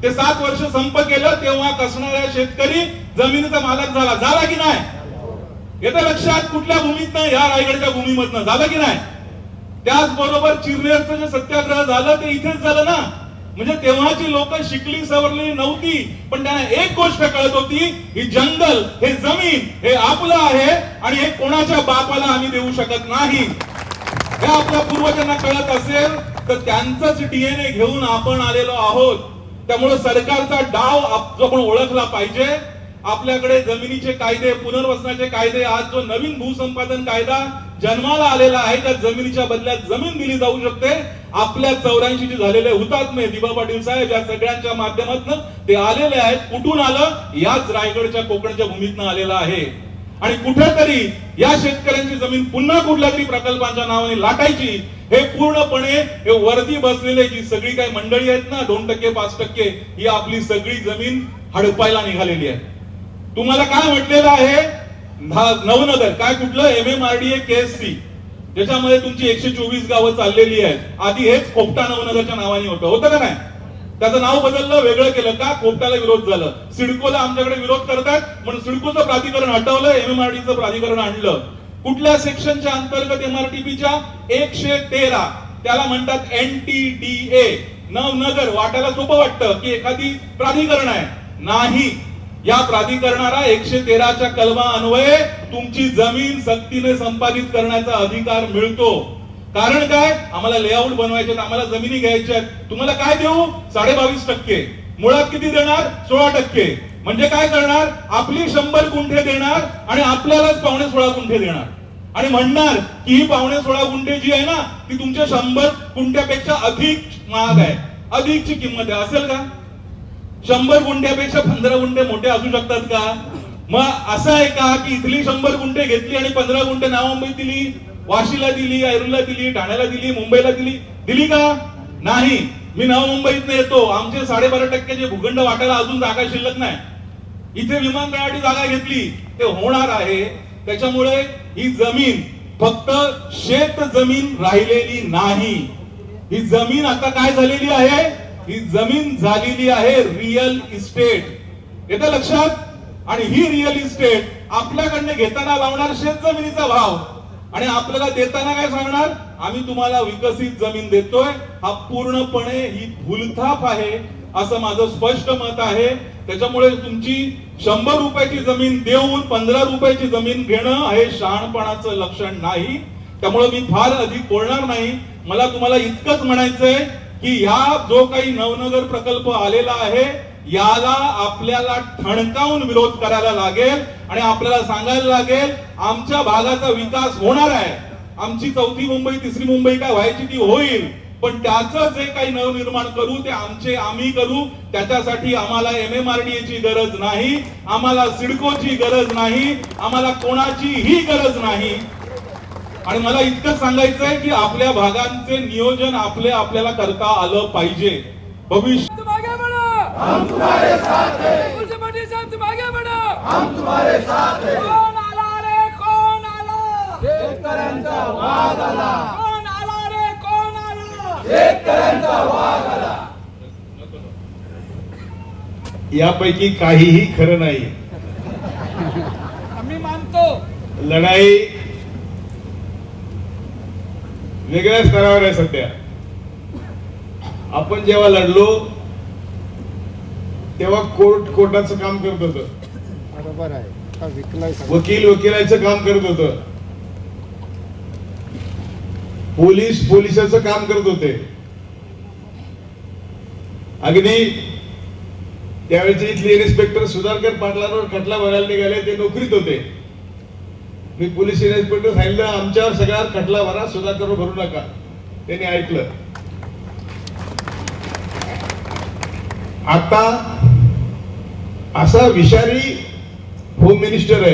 ते 7 वर्ष संप केलं, तेव्हा कसणाऱ्या शेतकरी जमिनीचा मालक झाला की नाही? येतं लक्षात? कुठल्या भूमीतनं? या रायगडच्या भूमीमधनं झालं की नाही? त्याचबरोबर चिरनेरचं जे सत्याग्रह झालं ते इथेच झालं ना. म्हणजे तेव्हाची लोक शिकली सवरलेली नव्हती, पण त्यांना एक गोष्ट कळत होती, ही जंगल, हे जमीन, हे आपलं आहे आणि हे कोणाच्या बापाला आम्ही देऊ शकत नाही. हे आपल्या पूर्वजांना कळत असेल तर त्यांचाच डीएनए घेऊन आपण आलेलो आहोत. त्यामुळे सरकारचा डाव जो आपण ओळखला पाहिजे. आपल्याकडे जमिनीचे कायदे, पुनर्वसनाचे कायदे, आज जो नवीन भूसंपादन कायदा जन्माला आलेला आहे, त्या जमिनीच्या बदल्यात जमीन दिली जाऊ शकते. आपल्या 84 चे झालेले हुतात्मे दिबा पाटील साहेब या सगळ्यांच्या माध्यमातून ते आलेले आहेत. कुठून आलं? याच रायगडच्या कोकणच्या भूमीतनं आलेलं आहे. आणि कुठेतरी या शेतकऱ्यांची जमीन पुन्हा कुठल्या तरी प्रकल्पांच्या नावाने लाटायची, हे पूर्णपणे हे वरती बसलेले जी सगळी काही मंडळी आहेत ना, 2%, 5%, ही आपली सगळी जमीन हडपायला निघालेली आहे. तुम्हाला काय म्हटलेलं आहे? नवनगर काय, कुठलं MMRDA KSC, ज्याच्यामध्ये तुमची 124 गावं चाललेली आहेत. आधी हेच खोपटा नवनगरच्या नावाने होतं का नाही? त्याचं नाव बदललं, वेगळं केलं का? खोपटाला विरोध झालं. सिडकोला आमच्याकडे विरोध करतात म्हणून सिडकोचं प्राधिकरण हटवलं, MMRDAचं प्राधिकरण आणलं. कुठल्या सेक्शनच्या अंतर्गत? MRTPच्या 113, त्याला म्हणतात NTDA. नवनगर वाटायला सोपं वाटतं की एखादी प्राधिकरण आहे, नाही. या प्राधिकरणाला 113च्या कलमा अन्वये तुमची जमीन सक्तीने संपादित करण्याचा अधिकार मिळतो. कारण काय? आम्हाला लेआउट बनवायचे, आम्हाला जमिनी घ्यायच्या. तुम्हाला काय देऊ? 22.5%. मुळात किती देणार? 16%. म्हणजे काय करणार? आपली 100 गुंठे देणार आणि आपल्यालाच 15.5 गुंठे देणार आणि म्हणणार की ही 15.5 गुंठे जी आहे ना, ती तुमच्या 100 गुंठ्यापेक्षा अधिक महाग आहे, अधिकची किंमत आहे. असेल का? 100 गुंठ्यापेक्षा 15 गुंठे मोठे असू शकतात का? मग असं आहे का की इथली 100 गुंठे घेतली आणि 15 गुंठे नवी मुंबईत दिली, वाशीला दिली, ऐरोलीला दिली, ठाण्याला दिली, मुंबईला दिली का? नाही. मी नवी मुंबईत येतो, आमचे 12.5% जे भूखंड वाटायला अजून जागा शिल्लक नाही. इथे विमानतळाची जागा घेतली ते होणार आहे. त्याच्यामुळे ही जमीन फक्त शेत जमीन राहिलेली नाही, ही जमीन आता काय झालेली आहे, ही जमीन झालेली आहे रिअल इस्टेट. येतं लक्षात? आणि ही रिअल इस्टेट आपल्याकडनं घेताना लावणार शेत जमिनीचा भाव आणि आपल्याला देताना काय सांगणार, आम्ही तुम्हाला विकसित जमीन देतोय. हा पूर्णपणे ही भूलथाप आहे असं माझं स्पष्ट मत आहे. त्याच्यामुळे तुमची 100 रुपयाची जमीन देऊन 15 रुपयाची जमीन घेणं हे शहाणपणाचं लक्षण नाही. त्यामुळे मी फार अधिक बोलणार नाही. मला तुम्हाला इतकंच म्हणायचंय की ह्या जो काही नवनगर प्रकल्प आलेला आहे याला आपल्याला ठणकावून विरोध करायला लागेल आणि आपल्याला सांगायला लागेल आमच्या भागाचा विकास होणार आहे. आमची 4थी मुंबई 3री मुंबई काय व्हायची ती होईल, पण त्याचं जे काही नवनिर्माण करू ते आम्ही करू. त्याच्यासाठी आम्हाला MMRDA ची गरज नाही, आम्हाला सिडकोची गरज नाही, आम्हाला कोणाचीही गरज नाही. आणि मला इतकं सांगायचंय की आपल्या भागांचे नियोजन आपल्याला करता आलं पाहिजे. भविष्य हम तुम्हारे साथ हैं, हम तुम्हारे साथ हैं. कोण आला रे कोण आला, शेतकऱ्यांचा वाद आला, कोण आला रे कोण आला. शेतकऱ्यांचा वाद आला. यापैकी काहीही खरं नाही. आम्ही मानतो लढाई वेगळ्या स्तरावर आहे सध्या. आपण जेव्हा लढलो तेव्हा कोर्टाचं काम करत होतं, वकिलाचं काम करत होतं, पोलिसाचं काम करत होते. अगदी त्यावेळेचे इथले इन्स्पेक्टर सुधाकर पाटलांवर खटला भरायला निघाले, ते नोकरीत होते. मी पोलीस इन्स्पेक्टर सांगितलं आमच्यावर सगळ्यात खटला भरा, सुधाकर भरू नका. त्यांनी ऐकलं. आता असा विषारी होम मिनिस्टर आहे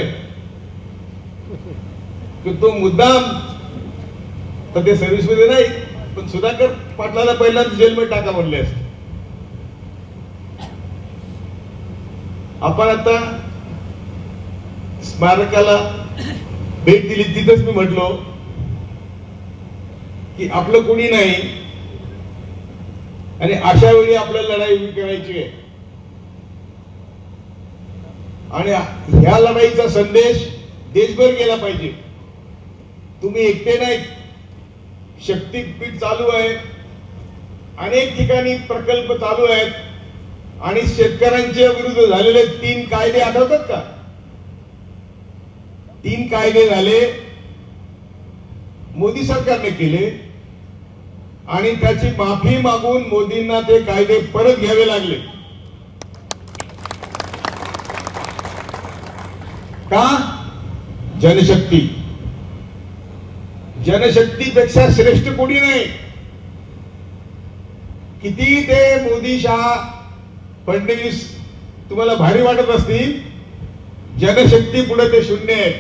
की तो मुद्दाम तर ते सर्व्हिस मध्ये नाही, पण सुधाकर पाटलाला पहिल्यांदा जेलमध्ये टाका म्हणले असते. आपण आता स्मारकाला भेट दिली, तिथंच मी म्हटलो की आपलं कोणी नाही आणि अशा वेळी आपल्याला लढाई उभी करायची आहे. आणि ह्या लढाईचा संदेश देशभर गेला पाहिजे. तुम्ही एकटे नाही, शक्तीपीठ चालू आहे, अनेक ठिकाणी प्रकल्प चालू आहेत आणि शेतकऱ्यांच्या विरुद्ध झालेले 3 कायदे आठवतात का? 3 कायदे झाले, मोदी सरकारने केले आणि त्याची माफी मागून मोदींना ते कायदे परत घ्यावे लागले. का? जनशक्ती. जनशक्तीपेक्षा श्रेष्ठ कोणी नाही. किती ते मोदी, शहा, फडणवीस तुम्हाला भारी वाटत असतील, जनशक्ती पुढे ते शून्य आहे.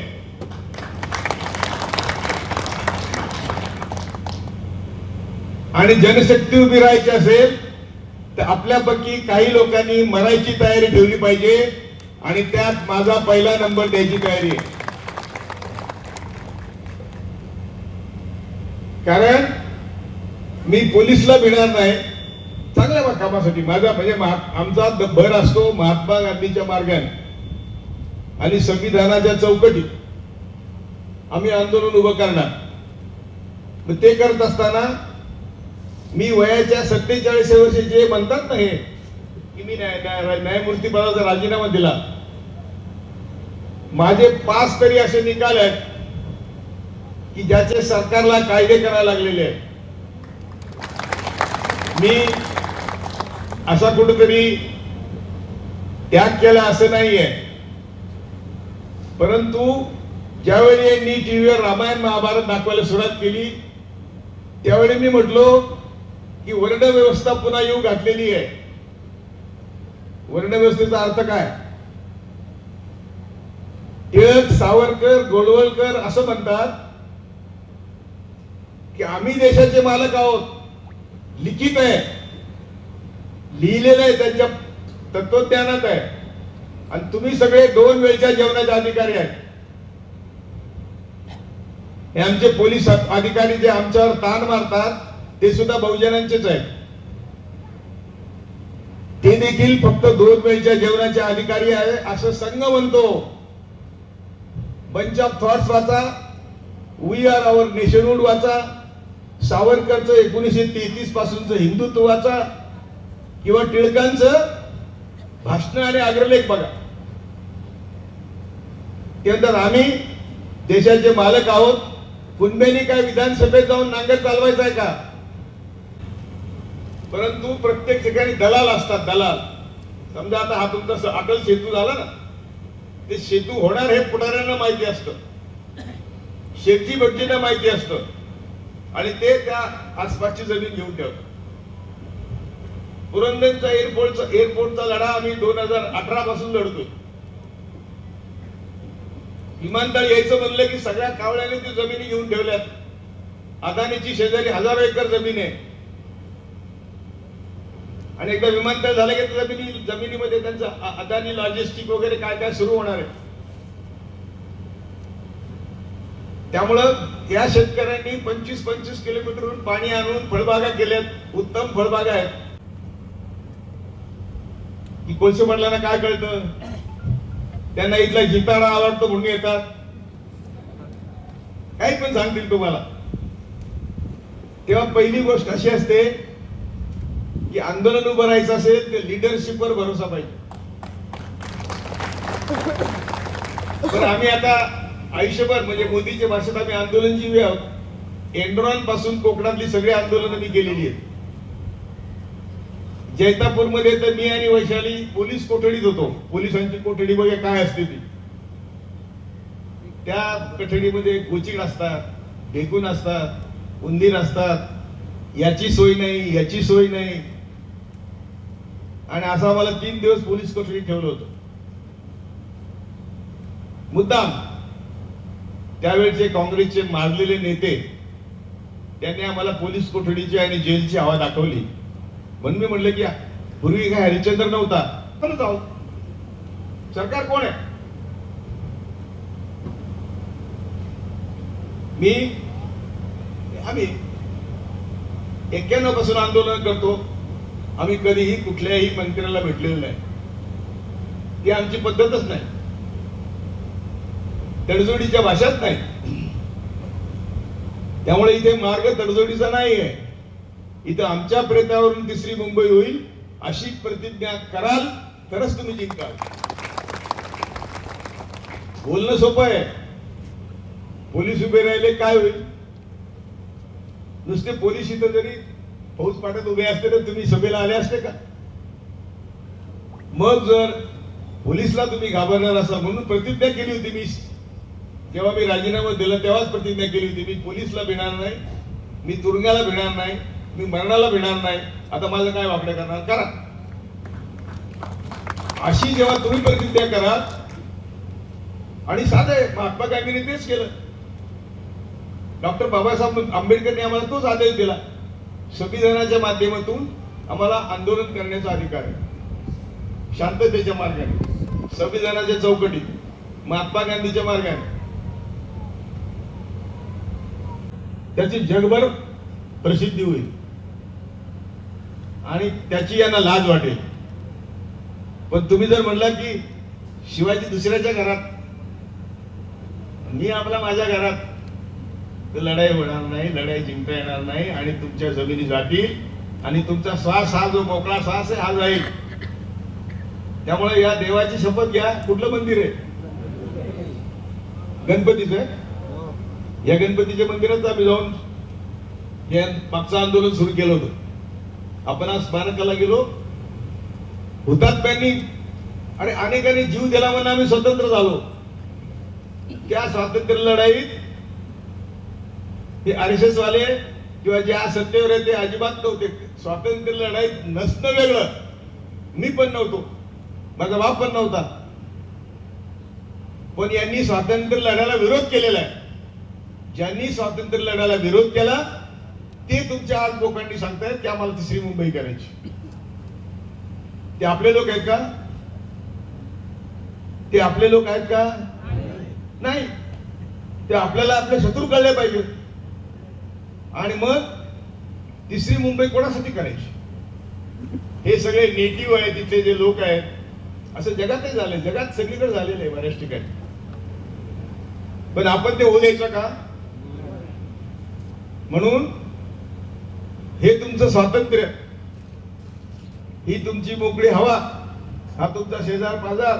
आणि जनशक्ती उभी राहायची असेल तर आपल्यापैकी काही लोकांनी मरायची तयारी ठेवली पाहिजे आणि त्यात माझा पहिला नंबर द्यायची तयारी आहे. कारण मी पोलिसला भिणार नाही चांगल्या कामासाठी. माझा म्हणजे आमचा भर असतो महात्मा गांधीच्या मार्गाने आणि संविधानाच्या चौकटीत आम्ही आंदोलन उभं करणार. ते करत असताना मी वयाच्या 47 वर्षी जे म्हणतात ना हे की मी न्यायमूर्ती पदाचा राजीनामा दिला, माझे 5 तरी असे निकाल आहेत की ज्याचे सरकारला कायदे करायला लागलेले आहेत. मी असा कुठेतरी त्याग केला असं नाहीये, परंतु ज्यावेळी यांनी टीव्हीवर रामायण महाभारत दाखवायला सुरुवात केली त्यावेळी मी म्हटलो की वर्ण व्यवस्था पुन्हा येऊ घातलेली आहे. वर्ण व्यवस्थेचा अर्थ काय? टिळक, सावरकर, गोळवलकर असं म्हणतात की आम्ही देशाचे मालक आहोत. लिखित आहे, लिहिलेलं आहे, त्यांच्या तत्वज्ञानात आहे. आणि तुम्ही सगळे 2 वेळच्या जेवणाचे अधिकारी आहेत. हे आमचे पोलीस अधिकारी जे आमच्यावर ताण मारतात ते सुद्धा बहुजनांचेच आहेत. ते देखील फक्त 2 वेळच्या जेवणाचे अधिकारी आहे असं संघ म्हणतो. बंच ऑफ थॉट्स वाचा, वी आर आवर नेशनहूड वाचा, सावरकरचं 1933 पासूनचं हिंदुत्व वाचा, किंवा टिळकांचं भाषण आणि अग्रलेख बघा. ते म्हणतात आम्ही देशाचे मालक आहोत. कुणब्यानी काय विधानसभेत जाऊन नांगर चालवायचा आहे का? परंतु प्रत्येक ठिकाणी दलाल असतात. दलाल समजा आता हा तुमचा अटल सेतू झाला ना, ते सेतू होणार हे पुढाऱ्यांना माहिती असतं, शेती भट्टींना माहिती असतं, आणि ते त्या आसपासची जमीन घेऊन ठेवतात. पुरंदरचा एअरपोर्टचा लढा आम्ही 2018 पासून लढतोय. विमानतळ यायचं म्हणलं की सगळ्या कावळ्याने ती जमिनी घेऊन ठेवल्यात. अदानीची शेजारी 1000 एकर जमीन आहे, आणि एकदा विमानतळ झालं की जमिनीमध्ये त्यांचं अदानी लॉजिस्टिक वगैरे काय काय सुरू होणार आहे. त्यामुळं या शेतकऱ्यांनी 25-25 किलोमीटरहून पाणी आणून फळबागा केल्यात. उत्तम फळबागा आहेत. की कोळसे पाटलांना काय कळतं? त्यांना इथला जिताडा आवडतो म्हणून येतात, काही पण सांगतील तुम्हाला. तेव्हा पहिली गोष्ट अशी असते की आंदोलन उभं राहायचं असेल तर लिडरशिपवर भरोसा पाहिजे. पण आम्ही आता आयुष्यभर म्हणजे मोदीच्या भाषेत आम्ही आंदोलनजीवी आहोत. एनरॉन पासून कोकणातली सगळी आंदोलनं मी केलेली आहेत. जैतापूरमध्ये तर मी आणि वैशाली पोलीस कोठडीत होतो. पोलिसांची कोठडी बघा काय असते ती. त्या कोठडीमध्ये गोचिड असतात, ढेकून असतात, उंदीर असतात. याची सोय नाही, याची सोय नाही, आणि असं आम्हाला 3 दिवस पोलीस कोठडीत ठेवलं होतं. मुद्दाम त्यावेळेचे काँग्रेसचे मारलेले नेते त्यांनी आम्हाला पोलीस कोठडीची आणि जेलची हवा दाखवली. म्हणून मी म्हटलं की पूर्वी काय हरिश्चंद्र नव्हता, पण जाऊ सरकार कोण आहे? आम्ही 91 पासून आंदोलन करतो. आम्ही कधीही कुठल्याही मंत्र्याला भेटलेलं नाही. ती आमची पद्धतच नाही, तडजोडीच्या भाषाच नाही. त्यामुळे इथे मार्ग तडजोडीचा नाही आहे. इथं आमच्या प्रयत्नावरून 3री मुंबई होईल अशी प्रतिज्ञा कराल तरच तुम्ही जिंकाल. बोलणं सोपं आहे. पोलीस उभे राहिले काय होईल? नुसते पोलीस इथं जरी फौज पाठत उभे असते तर तुम्ही सभेला आले असते का? मग जर पोलीसला तुम्ही घाबरणार असा म्हणून प्रतिज्ञा केली होती मी, जेव्हा मी राजीनामा दिला तेव्हाच प्रतिज्ञा केली होती, मी पोलीसला भिणार नाही, मी तुरुंगाला भिणार नाही, मी मरणाला भिणार नाही. आता माझं काय वाकडं करणार? करा. अशी जेव्हा तुम्ही प्रतिज्ञा कराल, आणि साधं महात्मा गांधींनी तेच केलं. डॉक्टर बाबासाहेब आंबेडकरने आम्हाला तोच आदेश दिला. संविधानाच्या माध्यमातून आम्हाला आंदोलन करण्याचा अधिकार आहे, शांततेच्या मार्गाने, संविधानाच्या चौकटीत, महात्मा गांधीच्या मार्गाने. त्याची जगभर प्रसिद्धी होईल आणि त्याची यांना लाज वाटेल. पण तुम्ही जर म्हणला की शिवाजी दुसऱ्याच्या घरात, मी आपला माझ्या घरात, तर लढाई होणार नाही, लढाई जिंकता येणार नाही, आणि तुमच्या जमिनी जातील, आणि तुमचा श्वास हा जो मोकळा श्वास आहे हा जाईल. त्यामुळे या देवाची शपथ घ्या. कुठलं मंदिर आहे? गणपतीचं आहे. या गणपतीच्या मंदिरात आम्ही जाऊन या मागचं आंदोलन सुरू केलं होतं. आपण आज स्मारकाला गेलो. हुतात्म्यांनी आणि अनेकांनी जीव दिला म्हणून आम्ही स्वतंत्र झालो. त्या स्वातंत्र्य लढाईत हे RSS वाले किंवा जे आज सत्तेवर आहे ते अजिबात नव्हते. स्वातंत्र्य लढाईत नसणं वेगळं, मी पण नव्हतो, माझा बाप पण नव्हता, पण यांनी स्वातंत्र्य लढ्याला विरोध केलेला आहे. ज्यांनी स्वातंत्र्य लढ्याला विरोध केला ते तुमच्या आज लोकांनी सांगतायत की आम्हाला 3री मुंबई करायची. ते आपले लोक आहेत का? ते आपले लोक आहेत का? नाही. ते आपल्याला आपले शत्रू कळले पाहिजे. आणि मग तिसरी मुंबई कोणासाठी करायची? हे सगळे नेटिव्ह आहे तिथले जे लोक आहेत, असं जगातही झालंय, जगात सगळीकडे झालेलं आहे बऱ्याच ठिकाणी. पण आपण ते होऊ द्यायचं का? म्हणून हे तुमचं स्वातंत्र्य, ही तुमची मोकळी हवा, हा तुमचा शेजार पाजार,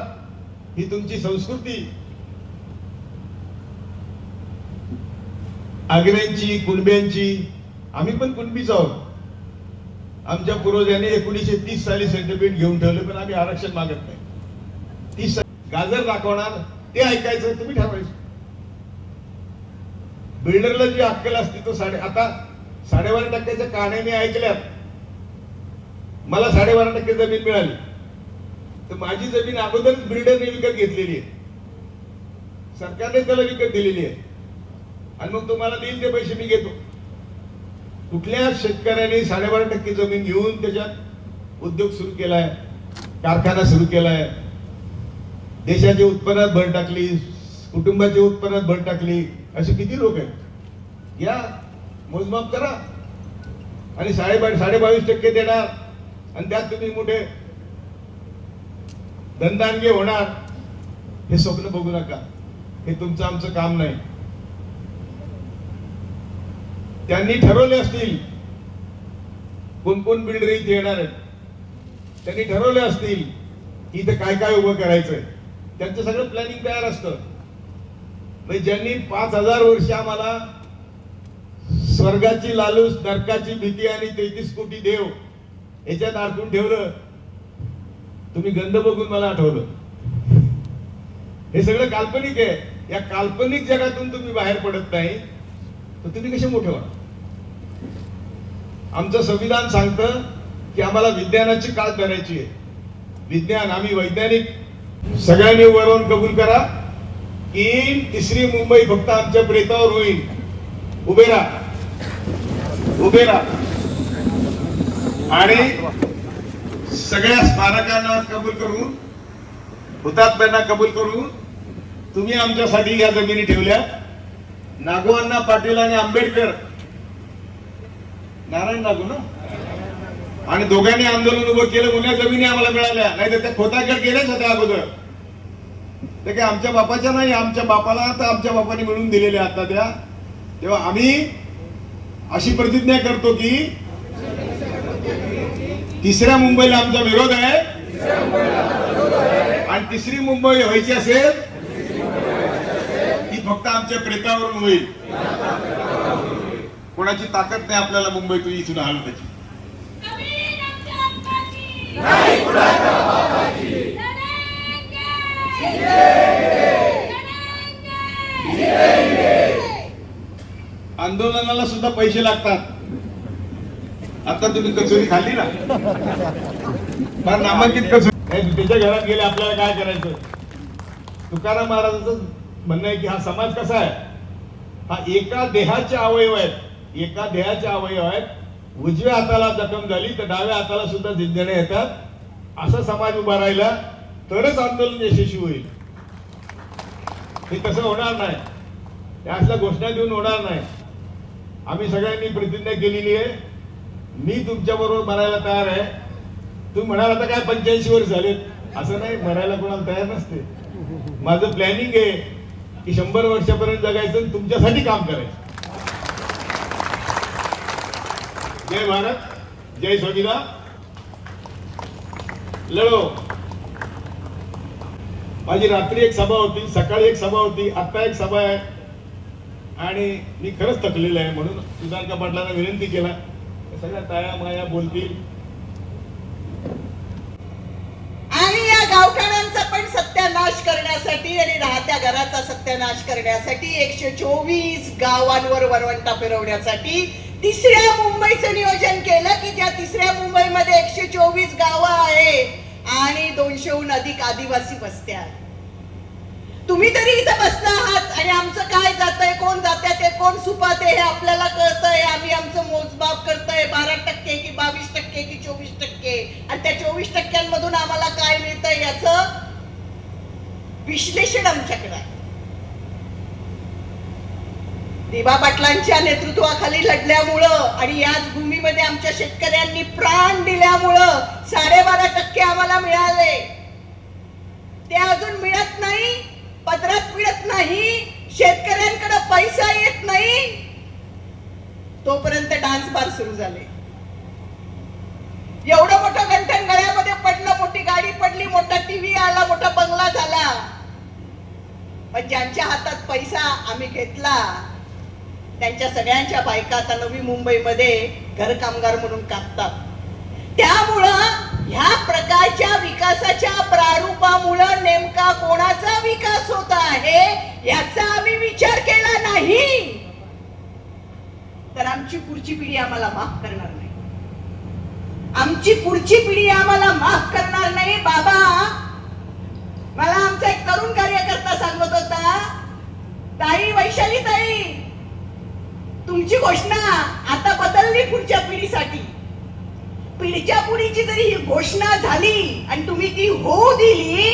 ही तुमची संस्कृती, आग्र्यांची, कुणब्यांची, आम्ही पण कुणबीच आहोत. आमच्या पूर्वजांनी 1930 साली सर्टिफिकेट घेऊन ठेवले, पण आम्ही आरक्षण मागत नाही. 30 गाजर दाखवणार ते ऐकायचं, तुम्ही ठरवायचं. बिल्डरला जी अक्कल असते तो आता 12.5% कहाण्या मी ऐकल्यात. मला 12.5% जमीन मिळाली, तर माझी जमीन अगोदरच बिल्डरने विकत घेतलेली आहे, सरकारने त्याला विकत दिलेली आहे, आणि मग तुम्हाला देईल ते पैसे मी घेतो. कुठल्या शेतकऱ्याने 12.5% जमीन घेऊन त्याच्यात उद्योग सुरू केलाय, कारखाना सुरू केलाय, देशाच्या उत्पन्नात भर टाकली, कुटुंबाच्या उत्पन्नात भर टाकली, असे किती लोक आहेत? या मोजमाप करा. आणि 22.5% देणार, आणि त्यात तुम्ही मोठे धनदानगे होणार, हे स्वप्न बघू नका. हे तुमचं आमचं काम नाही. त्यांनी ठरवले असतील कोण कोण बिल्डर इथे येणार आहेत, त्यांनी ठरवले असतील की इथे काय काय उभं करायचंय, त्यांचं सगळं प्लॅनिंग तयार असतं. म्हणजे ज्यांनी 5000 वर्ष आम्हाला स्वर्गाची लालूच, नरकाची भीती आणि 33 कोटी देव याच्यात अडकून ठेवलं, तुम्ही गंध बघून मला आठवलं. हे सगळं काल्पनिक आहे. या काल्पनिक जगातून तुम्ही बाहेर पडत नाही, तर तुम्ही कसे मोठे व्हा? आमचं संविधान सांगतं की आम्हाला विज्ञानाची काळ करायची आहे. विज्ञान, आम्ही वैज्ञानिक. सगळ्यांनी वरून कबूल करा की तिसरी मुंबई फक्त आमच्या प्रेतावर होईल. उभे राहा, उभे राहा. आणि सगळ्या स्मारकांना कबूल करून, हुतात्म्यांना कबूल करून तुम्ही आमच्यासाठी या जमिनी ठेवल्या. नागोअण्णा पाटील आणि आंबेडकर, नारायण नागू ना, आणि दोघांनी आंदोलन उभं केलं म्हणून जमिनी आम्हाला मिळाल्या. नाही तर त्या खोताकडे गेल्याच होत्या अगोदर. ते काय आमच्या बापाच्या नाही, आमच्या बापाला तर आमच्या बापाने मिळून दिलेल्या आता त्या. तेव्हा आम्ही अशी प्रतिज्ञा करतो की तिसऱ्या मुंबईला आमचा विरोध आहे, आणि तिसरी मुंबई व्हायची असेल ती फक्त आमच्या प्रेतावरून होईल. कोणाची ताकद नाही आपल्याला मुंबईतून इथून हलवायची. आंदोलनाला सुद्धा पैसे लागतात. आता तुम्ही कचोरी खाल्ली ना, फार नामांकित कचोरी, त्याच्या घरात गेले आपल्याला काय करायचं? तुकाराम महाराजांचं म्हणणं आहे की हा समाज कसा आहे, हा एका देहाचे अवयव आहेत, एका देहाचे अवयव आहेत. उजव्या हाताला जखम झाली तर डाव्या हाताला सुद्धा झिंजणे येतात. असा समाज उभा राहिला तरच आंदोलन यशस्वी होईल. हे तसं होणार नाही, त्या असल्या घोषणा देऊन होणार नाही. आम्ही सगळ्यांनी प्रतिज्ञा केलेली आहे. मी तुमच्या बरोबर मरायला तयार आहे. तुम्ही म्हणाल आता काय 85 वर्ष झालेत, असं नाही, मरायला कोणाला तयार नसते. माझं प्लॅनिंग आहे की 100 वर्षापर्यंत जगायचं आणि तुमच्यासाठी काम करायचं. जय भारत, जय संविधान, लढो. माझी रात्री एक सभा होती, सकाळी एक सभा होती, आता एक सभा आहे, आणि मी खरंच थकलेलो आहे. म्हणून सुधाकर पाटलांना विनंती केला, सगळ्या ताया माया बोलतील. आणि या गावठाणांचा पण सत्यानाश करण्यासाठी आणि राहत्या घराचा सत्यानाश करण्यासाठी 124 गावांवर वरवंटा फिरवण्यासाठी तिसऱ्या मुंबईचं नियोजन केलं की त्या तिसऱ्या मुंबईमध्ये 124 गावं आहेत आणि 200हून अधिक आदिवासी वस्त्या. तुम्ही तरी इथं बसला आहात आणि आमचं काय जातंय, कोण जाते ते, कोण सुपाते हे आपल्याला कळतंय. आम्ही आमचं मोजमाप करतोय 12% की 22% की 24%, आणि त्या 24% आम्हाला काय मिळतंय याचं विश्लेषण आमच्याकडे आहे. दिवा पाटलांच्या नेतृत्वाखाली लढल्यामुळं आणि याच भूमीमध्ये आमच्या शेतकऱ्यांनी प्राण दिल्यामुळं 12.5% आम्हाला मिळाले. ते अजून मिळत नाही, पदरात मिळत नाही, शेतकऱ्यांकडे पैसा येत नाही, तोपर्यंत डान्स बार सुरू झाले. एवढं मोठं गंठण गळ्यामध्ये पडलं, मोठी गाडी पडली, मोठा टीव्ही आला, मोठा बंगला झाला, पण ज्यांच्या हातात पैसा आम्ही घेतला त्यांच्या सगळ्यांच्या बायका आता नवी मुंबईमध्ये घर कामगार म्हणून कापतात. त्यामुळं ह्या प्रकारच्या विकासाच्या प्रारूपामुळं नेमका कोणाचा विकास होत आहे याचा आम्ही विचार केला नाही तर आमची पुढची पिढी आम्हाला माफ करणार नाही. आमची पुढची पिढी आम्हाला माफ करणार नाही. बाबा, मला आमचा एक तरुण कार्यकर्ता सांगत होता, ताई, वैशाली ताई, तुमची घोषणा आता बदलली पुढच्या पिढीसाठी. पिढीच्या पुढीची जरी ही घोषणा झाली आणि तुम्ही ती होऊ दिली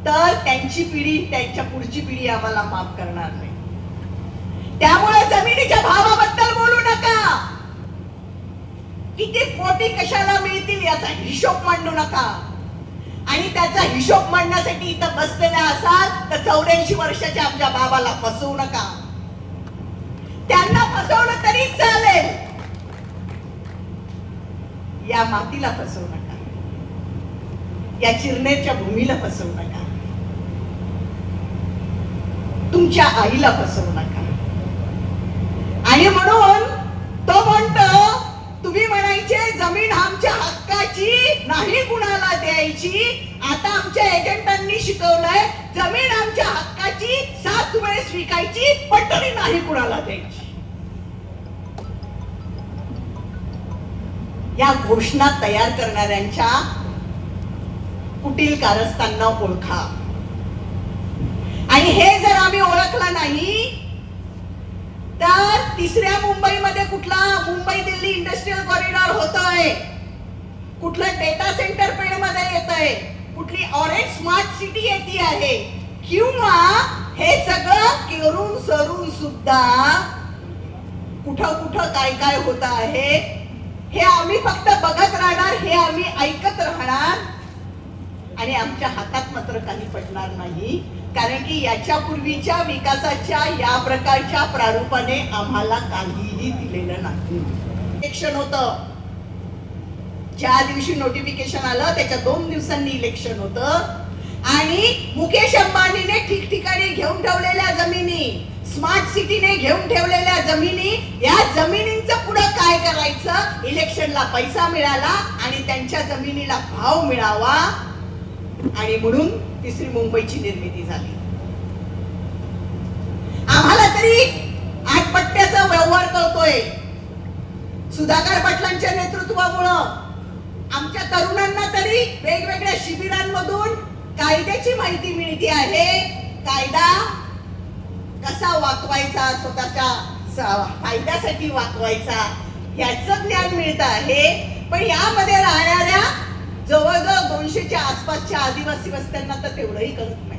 तर त्यांची पिढी, त्यांच्या पुढची पिढी आम्हाला माफ करणार नाही. त्यामुळे जमिनीच्या भावाबद्दल बोलू नका, किती कोटी कशाला मिळतील याचा हिशोब मांडू नका. आणि त्याचा हिशोब मांडण्यासाठी इथं बसलेला असाल तर 84 वर्षाच्या आमच्या बाबाला फसवू नका. त्यांना फसवलं तरी चालेल, या मातीला फसवू नका, या चिरनेरच्या भूमीला फसवू नका, तुमच्या आईला फसवू नका. आणि म्हणून तो म्हणतो, तुम्ही म्हणायचे जमीन आमच्या हक्काची नाही कुणाला द्यायची. आता आमच्या एजंटांनी शिकवलंय जमीन आमच्या हक्काची 7 वेळेस विकायची, पण तरी नाही कुणाला द्यायची. या घोषणा तयार करणाऱ्यांच्या कुटील कारस्थांना ओळखा. आणि हे जर आम्ही ओळखलं नाही तर 3ऱ्या मुंबईमध्ये कुठला मुंबई दिल्ली इंडस्ट्रियल कॉरिडॉर होतोय, कुठलं डेटा सेंटर पेडमध्ये येतंय, कुठली ऑरेंज स्मार्ट सिटी येते आहे, किंवा हे सगळं करून सरून सुद्धा कुठं कुठं काय काय होत आहे हे आम्ही फक्त बघत राहणार, हे आम्ही ऐकत राहणार आणि आमच्या हातात मात्र काही पडणार नाही. कारण की याच्या पूर्वीच्या विकासाच्या या प्रकारच्या प्रारूपाने आम्हाला काहीही दिलेलं नाही. इलेक्शन होतं, ज्या दिवशी नोटिफिकेशन आलं त्याच्या 2 दिवसांनी इलेक्शन होतं आणि मुकेश अंबानीने ठिकठिकाणी घेऊन ठेवलेल्या जमिनी, स्मार्ट सिटीने घेऊन ठेवलेल्या जमिनी, या जमिनींचं पुढे काय करायचं, इलेक्शनला पैसा मिळाला आणि त्यांच्या जमिनीला भाव मिळावा आणि म्हणून 3री मुंबईची निर्मिती झाली. आम्हाला तरी 8 पट्ट्याचा व्यवहार करतोय सुधाकर पाटलांच्या नेतृत्वामुळं. आमच्या तरुणांना तरी वेगवेगळ्या शिबिरांमधून कायद्याची माहिती मिळते आहे, कायदा कसा वाचवायचा, स्वतःच्या फायद्यासाठी वाचवायचा याचं ज्ञान मिळत आहे. पण यामध्ये राहणाऱ्या जवळजवळ 200च्या आसपासच्या आदिवासी वस्त्यांना तर तेवढंही करत नाही.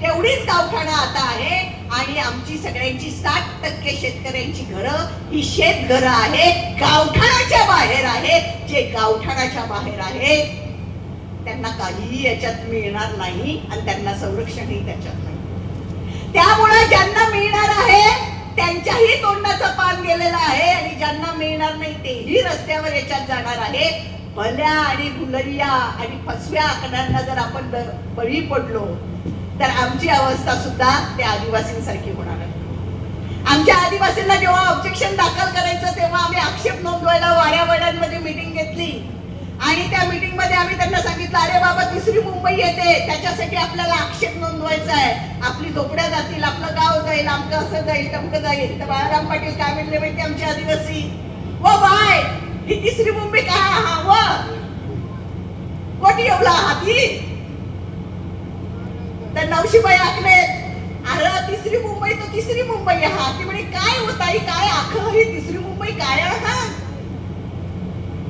तेवढीच गावठाणं आता आहे आणि आमची सगळ्यांची 60% शेतकऱ्यांची घरं ही शेतघरं आहे, गावठाणाच्या बाहेर आहे. जे गावठाणाच्या बाहेर आहे त्यांना काहीही याच्यात मिळणार नाही आणि त्यांना संरक्षणही त्याच्यात नाही. त्यामुळे ज्यांना मिळणार आहे त्यांच्याही तोंडाचं पान गेलेलं आहे आणि ज्यांना मिळणार नाही तेही रस्त्यावर याच्यात जाणार आहे. भल्या आणि गुलरिया आणि फसव्या आकड्यांना जर आपण बळी पडलो तर आमची अवस्था सुद्धा त्या आदिवासींसारखी होणार आहे. आमच्या आदिवासींना जेव्हा ऑब्जेक्शन दाखल करायचं तेव्हा आम्ही आक्षेप नोंदवायला वाड्यावाड्यांमध्ये मीटिंग घेतली आणि त्या मीटिंग मध्ये आम्ही त्यांना सांगितलं, अरे बाबा 3री मुंबई येते, त्याच्यासाठी आपल्याला आक्षेप नोंदवायचा आहे, आपली झोपड्या जातील, आपलं गाव जाईल, आमचं असं जाईल, तमकं जाईल. तर बाळाराम पाटील काय म्हणले माहिती, आमचे आदिवासी, व बाय ही 3री मुंबई काय हवं कोटी एवढा हाती. तर नवशीबाई आखले, अरे 3री मुंबई तो 3री मुंबई हा. ती म्हणे काय होत आई, काय आखं ही 3री मुंबई काय हा.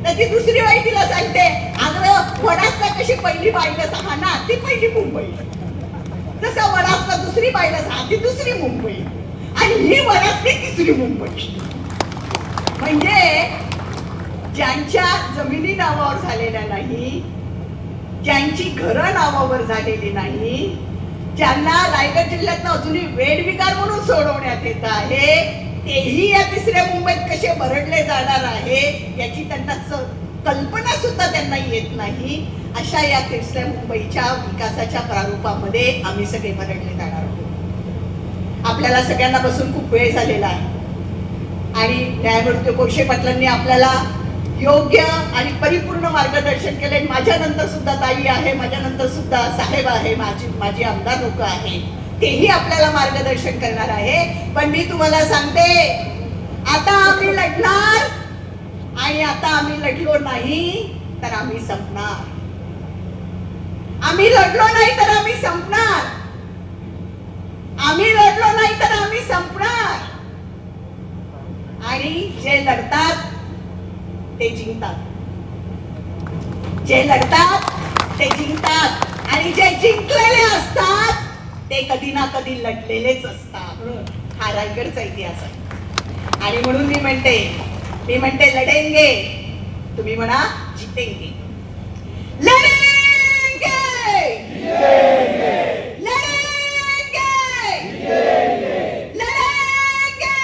तर ती दुसरी बाई तिला सांगते, अगं वडासला कशी पहिली बाई हा ना ती पहिली मुंबई. जसं वरासला दुसरी पाहिलं ती दुसरी मुंबई आणि ही वरासली तिसरी मुंबई. म्हणजे ज्यांच्या जमिनी नावावर झालेल्या नाही, ज्यांची घरं नावावर झालेली नाही, ज्यांना रायगड जिल्ह्यातनं अजूनही वेडविकार म्हणून सोडवण्यात येत आहे, तेही या तिसऱ्या मुंबईत कसे भरडले जाणार आहे याची त्यांना कल्पना सुद्धा त्यांना येत नाही. अशा या तिसऱ्या मुंबईच्या विकासाच्या प्रारूपामध्ये आम्ही सगळे भरडले जाणार आहोत. आपल्याला सगळ्यांना बसून खूप वेळ झालेला आहे आणि न्यायमूर्ती कोळसे पाटलांनी आपल्याला योग्य आणि परिपूर्ण मार्गदर्शन केले. माझ्यानंतर सुद्धा ताई आहे, माझ्यानंतर सुद्धा साहेब आहे, माझी आमदार लोक आहे, तेही आपल्याला मार्गदर्शन करणार आहे. पण मी तुम्हाला सांगते, आता आम्ही लढणार आणि आता आम्ही लढलो नाही तर आम्ही संपणार. आम्ही लढलो नाही तर आम्ही संपणार. आम्ही लढलो नाही तर आम्ही संपणार. आणि जे लढतात ते जिंकतात. जे लढतात ते जिंकतात आणि जे जिंकलेले असतात ते कधी ना कधी लढलेलेच असतात. हा रायगडचा इतिहास आहे. आणि म्हणून मी म्हणते लढेंगे, तुम्ही म्हणा जितेंगे. लढेंगे, लढेंगे, लढेंगे.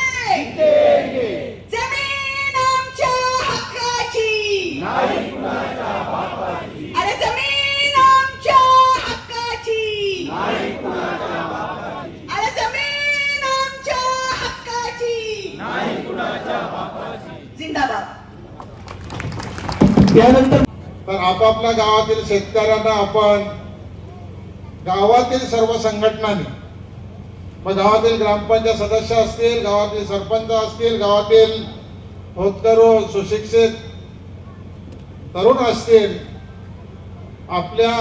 जमीन आमच्या हक्काची, अरे जमीन आमच्या हक्काची, अरे जमीन आमच्या हक्काची. जिंदाबाद. त्यानंतर तर आपापल्या गावातील शेतकऱ्यांना आपण गावातील सर्व संघटनांनी, मग गावातील ग्रामपंचायत सदस्य असतील, गावातील सरपंच असतील, गावातील होतकरू सुशिक्षित तरुण असतील, आपल्या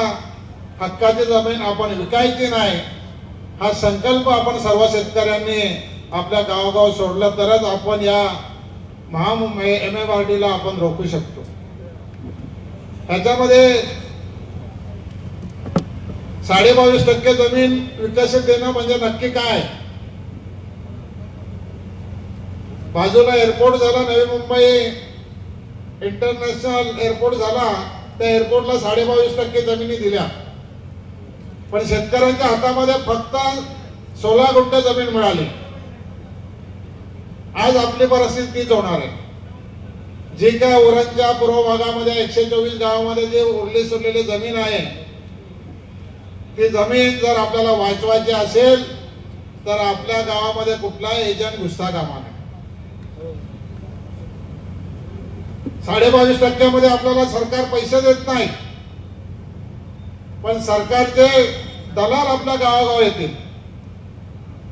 हक्काची जमीन आपण विकायची नाही हा संकल्प आपण सर्व शेतकऱ्यांनी आपल्या गावोगाव सोडला तरच आपण या MMRD ला आपण रोखू शकतो. ह्याच्यामध्ये 22.5% जमीन विकसित देणं म्हणजे नक्की काय? बाजूला एअरपोर्ट झाला, नवी मुंबई इंटरनॅशनल एअरपोर्ट झाला, त्या एअरपोर्टला 22.5% जमिनी दिल्या, पण शेतकऱ्यांच्या हातामध्ये फक्त 16 गुंठे जमीन मिळाली. आज आपली परिस्थिती तीच होणार आहे. जे काय उरणच्या पूर्व भागामध्ये 124 गावामध्ये जे उरली सुरलेली जमीन आहे, ती जमीन जर आपल्याला वाचवायची असेल तर आपल्या गावामध्ये कुठलाही एजंट घुसता कामा नये. 22.5% मध्ये आपल्याला सरकार पैसे देत नाही, पण सरकारचे दलाल आपल्या गावागाव येतील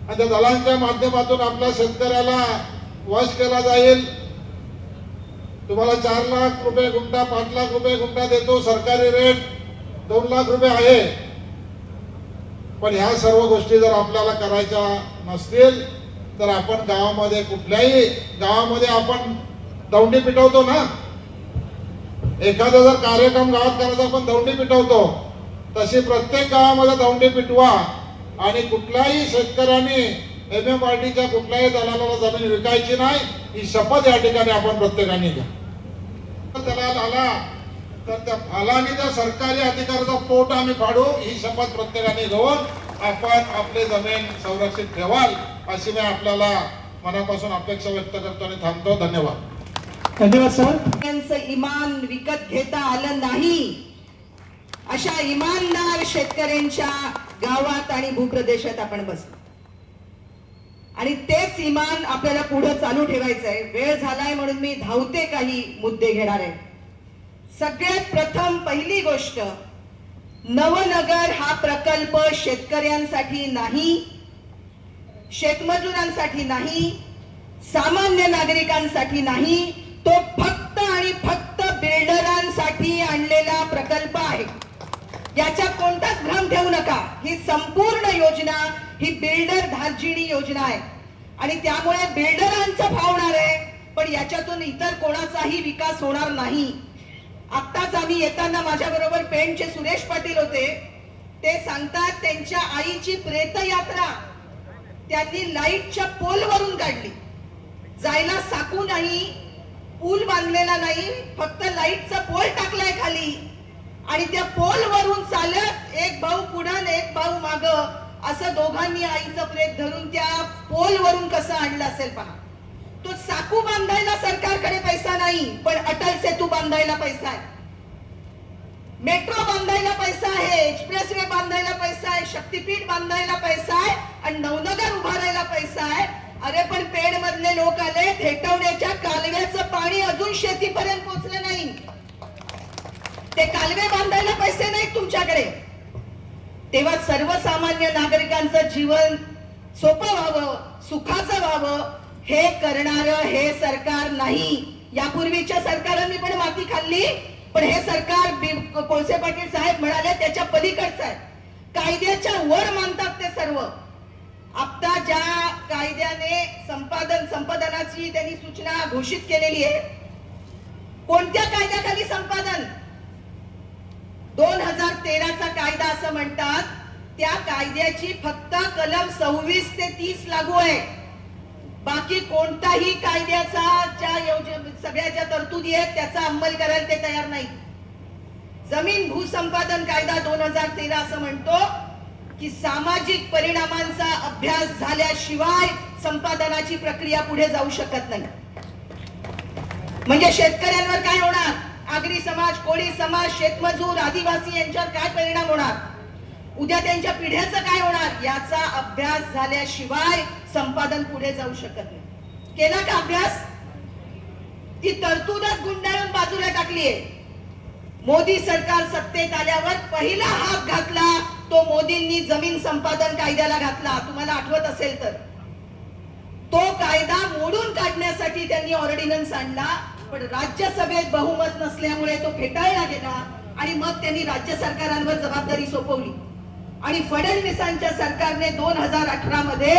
आणि त्या दलालांच्या माध्यमातून आपल्या शेतकऱ्याला वश केला जाईल. तुम्हाला 4 लाख रुपये गुंठा, 5 लाख रुपये गुंठा देतो, सरकारी रेट 2 लाख रुपये आहे. पण ह्या सर्व गोष्टी जर आपल्याला करायच्या नसतील तर आपण गावामध्ये कुठल्याही गावामध्ये आपण दौंडी पिटवतो ना. एखादा जर कार्यक्रम गावात करायचा आपण दौंडी पिटवतो, तशी प्रत्येक गावामध्ये दौंडी पिटवा आणि कुठल्याही शेतकऱ्यांनी MMRDच्या कुठल्याही दलालाला जमीन विकायची नाही ही शपथ या ठिकाणी आपण प्रत्येकाने घ्या. दलाल आला तर त्या आलाने त्या सरकारी अधिकाऱ्याचा पोट आम्ही फाडू ही शपथ प्रत्येकाने घेऊन आपण आपली जमीन संरक्षित ठेवाल अशी मी आपल्याला मनापासून अपेक्षा व्यक्त करतो आणि थांबतो. धन्यवाद. धन्यवाद सर. त्यांचं इमान विकत घेता आलं नाही अशा इमानदार शेतकऱ्यांच्या गावात आणि भूप्रदेशात आपण बसलो आणि तेच इमान आपल्याला पुढे चालू ठेवायचं आहे. वेळ झालाय म्हणून मी धावते काही मुद्दे घेणार आहे. सगळ्यात प्रथम पहिली गोष्ट, नवनगर हा प्रकल्प शेतकऱ्यांसाठी नाही, शेतमजुरांसाठी नाही, सामान्य नागरिकांसाठी नाही, तो फक्त आणि फक्त बिल्डरांसाठी आणलेला प्रकल्प आहे. याच्यात कोणताच भ्रम ठेवू नका. ही संपूर्ण योजना ही बिल्डर धार्जिणी योजना आहे आणि त्यामुळे बिल्डरांचं फावणार आहे, पण याच्यातून इतर कोणाचाही विकास होणार नाही. आत्ताच आम्ही येताना माझ्या बरोबर पेणचे सुरेश पाटील होते. ते सांगतात त्यांच्या आईची प्रेतयात्रा त्यांनी लाईटच्या पोलवरून काढली. जायला साकू नाही, पूल बांधलेला नाही, फक्त लाईटचा पोल टाकलाय खाली आणि त्या पोलवरून चालत एक भाऊ पुढं एक भाऊ माग असं दोघांनी आईचं प्रेत धरून त्या पोलवरून कसं आणलं असेल पहा. तो साकू बांधायला सरकारकडे पैसा नाही, पण अटल सेतू बांधायला पैसा आहे, मेट्रो बांधायला पैसा आहे, एक्सप्रेस वे बांधायला पैसा आहे, शक्तीपीठ बांधायला पैसा आहे आणि नवनगर उभारायला पैसा आहे. अरे पण पेड मधले लोक आले, थेटवण्याच्या कालव्याचं पाणी अजून शेतीपर्यंत पोहोचलं नाही. ते कालवे बांधायला पैसे नाहीत तुमच्याकडे. तेव्हा सर्वसामान्य नागरिकांचं जीवन सोपं व्हावं, सुखाचं व्हावं, हे करणारं हे सरकार नाही. यापूर्वीच्या सरकारांनी पण माती खाल्ली, पण हे सरकार कोळसे पाटील साहेब म्हणाले त्याच्या पलीकडचं आहे. कायद्याच्या वर मानतात ते सर्व. आता ज्या कायद्याने संपादनाची त्यांनी सूचना घोषित केलेली आहे, कोणत्या कायद्याखाली संपादन? 2013चा कायदा असं म्हणतात. त्या कायद्याची फक्त कलम 26 ते 30 लागू आहे. बाकी कोणताही कायद्याचा सगळ्या ज्या तरतुदी आहेत त्याचा अंमल करायला ते तयार नाही. जमीन भूसंपादन कायदा 2013 असं म्हणतो की सामाजिक परिणामांचा अभ्यास झाल्याशिवाय संपादनाची प्रक्रिया पुढे जाऊ शकत नाही. म्हणजे शेतकऱ्यांवर काय होणार? आगरी समाज, कोळी समाज, शेतमजूर, आदिवासी यांच्यावर काय परिणाम होणार? उद्या त्यांच्या पिढ्याचं काय होणार? याचा अभ्यास झाल्याशिवाय संपादन पुढे जाऊ शकत नाही. केला का अभ्यास? ती तरतूदच गुंडाळून बाजूला टाकलीये. मोदी सरकार सत्तेत आल्यावर पहिला हात घातला तो मोदींनी जमीन संपादन कायद्याला घातला. तुम्हाला आठवत असेल तर तो कायदा मोडून काढण्यासाठी त्यांनी ऑर्डिनन्स आणला, पण राज्यसभेत बहुमत नसल्यामुळे तो फेटाळला गेला आणि मग त्यांनी राज्य सरकारांवर जबाबदारी सोपवली. आणि फडणवीसांच्या सरकारने 2018 मध्ये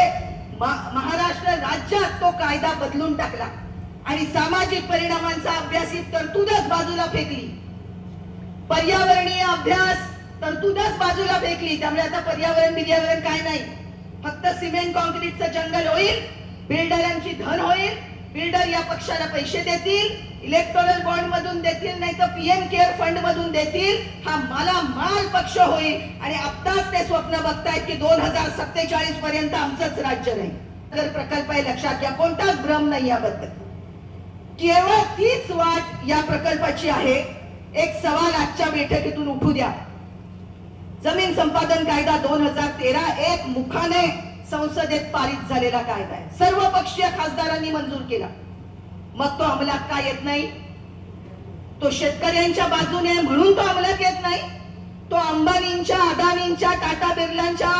महाराष्ट्र राज्यात तो कायदा बदलून टाकला आणि सामाजिक परिणामांचा अभ्यासित तरतूदच बाजूला फेकली. पर्यावरणीय अभ्यास तरतूदच बाजूला फेकली. त्यामुळे आता पर्यावरण काय नाही, फक्त सिमेंट कॉन्क्रीटचं जंगल होईल, बिल्डरांची धन होईल, बिल्डर या पक्षाला पैसे देतील, इलेक्टोरल बॉन्ड मधून देतील, नाही तर पीएम केअर फंड मधून देतील. हा माल पक्ष होईल आणि आत्ताच ते स्वप्न बघतायत की 2047 पर्यंत आमचंच राज्य नाही. प्रकल्प आहे, लक्षात घ्या, कोणताच भ्रम नाही याबद्दल. केवळ तीच वाट या प्रकल्पाची आहे. एक सवाल आजच्या बैठकीतून उठू द्या. जमीन संपादन कायदा 2013 एक मुखाने संसदेत पारित झालेला कायदा आहे, सर्व पक्षीय खासदारांनी मंजूर केला. मग तो अंमलात का येत नाही? तो शेतकऱ्यांच्या बाजूने म्हणून तो अंमलात येत नाही. तो अंबानींच्या, अदानींच्या, टाटा बिर्लांच्या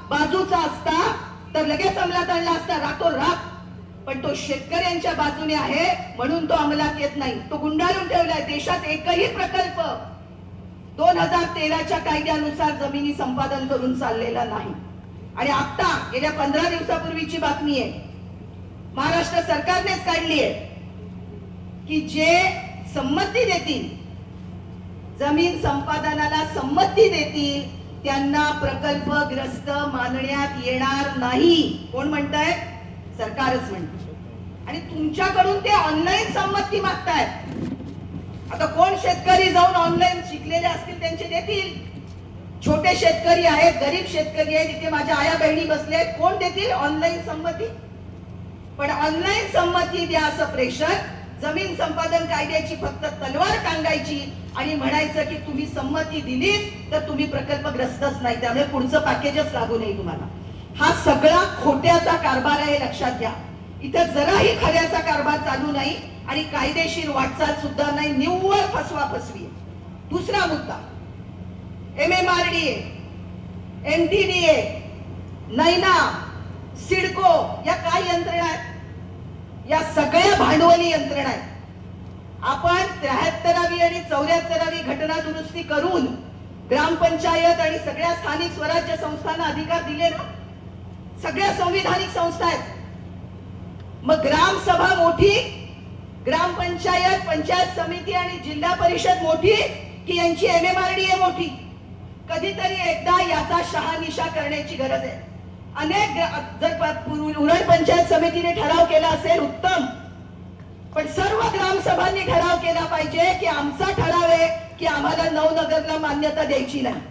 बाजूचा असता तर लगेच अंमलात आणला असता रातोरात. पण तो शेतकऱ्यांच्या बाजूने आहे म्हणून तो अंमलात येत नाही. तो गुंडाळून ठेवलाय. देशात एकही प्रकल्प 2013च्या कायद्यानुसार जमिनी संपादन करून चाललेला नाही. आणि आता गेल्या 15 दिवसापूर्वीची बातमी आहे, महाराष्ट्र सरकारनेच काढली आहे की जे संमती देतील, जमीन संपादनाला संमती देतील त्यांना प्रकल्पग्रस्त मानण्यात येणार नाही. कोण म्हणताय? सरकारच म्हणते. आणि तुमच्याकडून ते ऑनलाईन संमती मागतायत. आता कोण शेतकरी जाऊन ऑनलाईन शिकलेले असतील त्यांचे देतील. छोटे शेतकरी आहेत, गरीब शेतकरी आहेत, इथे माझ्या आया बहिणी बसले आहेत, कोण देतील ऑनलाईन संमती? पण ऑनलाईन संमती द्या असं प्रेशर. जमीन संपादन कायद्याची फक्त तलवार टांगायची आणि म्हणायचं की तुम्ही संमती दिलीत तर तुम्ही प्रकल्पग्रस्तच नाही, त्यामुळे पुढचं पॅकेजच लागू नये तुम्हाला. हा सगळा खोट्याचा कारभार आहे, लक्षात घ्या. इथं जराही खऱ्याचा कारभार चालू नाही आणि कायदेशीर वाटचाल सुद्धा नाही, निव्वळ फसवाफसवी. दुसरा मुद्दा, MMRDA, MTDA, नैना, सिडको या काय यंत्रणा आहेत? या सगळ्या भांडवली यंत्रणा आहेत. आपण 73वी आणि 74वी घटना दुरुस्ती करून ग्रामपंचायत आणि सगळ्या स्थानिक स्वराज्य संस्थांना अधिकार दिले ना. सगळ्या संविधानिक संस्था आहेत. मग ग्रामसभा मोठी, ग्रामपंचायत, पंचायत समिती आणि जिल्हा परिषद मोठी की यांची MMRDA मोठी? कधीतरी एकदा याचा शहानिशा करण्याची गरज आहे. जर उरण पंचायत समितीने ठराव केला असेल उत्तम, पण सर्व ग्रामसभांनी ठराव केला पाहिजे की आमचा ठराव आहे की आम्हाला नवनगरला मान्यता द्यायची नाही.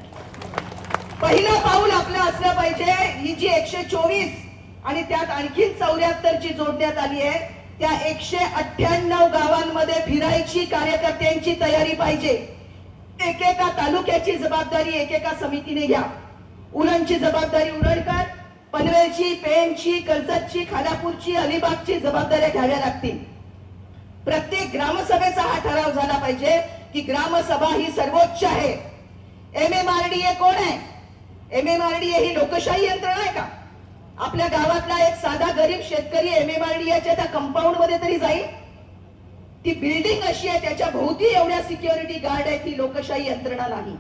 पहिलं पाऊल आपलं असलं पाहिजे. ही जी 124 आणि त्यात आणखी 74 ची जोडण्यात आली आहे, त्या 198 गावांमध्ये फिरायची कार्यकर्त्यांची तयारी पाहिजे. एकेका तालुक्याची जबाबदारी एकेका समितीने घ्या. उरणची जबाबदारी उरणकर, पनवेलची, पेणची, कर्जतची, खानापूरची, अलिबागची जबाबदाऱ्या घ्याव्या लागतील. प्रत्येक ग्रामसभेचा हा ठराव झाला पाहिजे की ग्रामसभा ही सर्वोच्च आहे. MMRDA कोण आहे? MMRDA ही लोकशाही यंत्रणा आहे का? आपल्या गावातला एक साधा गरीब शेतकरी MMRDAच्या त्या कंपाऊंड मध्ये तरी जाईल? ती बिल्डिंग अशी आहे, त्याच्या भोवती एवढ्या सिक्युरिटी गार्ड आहे, ती लोकशाही यंत्रणा नाही.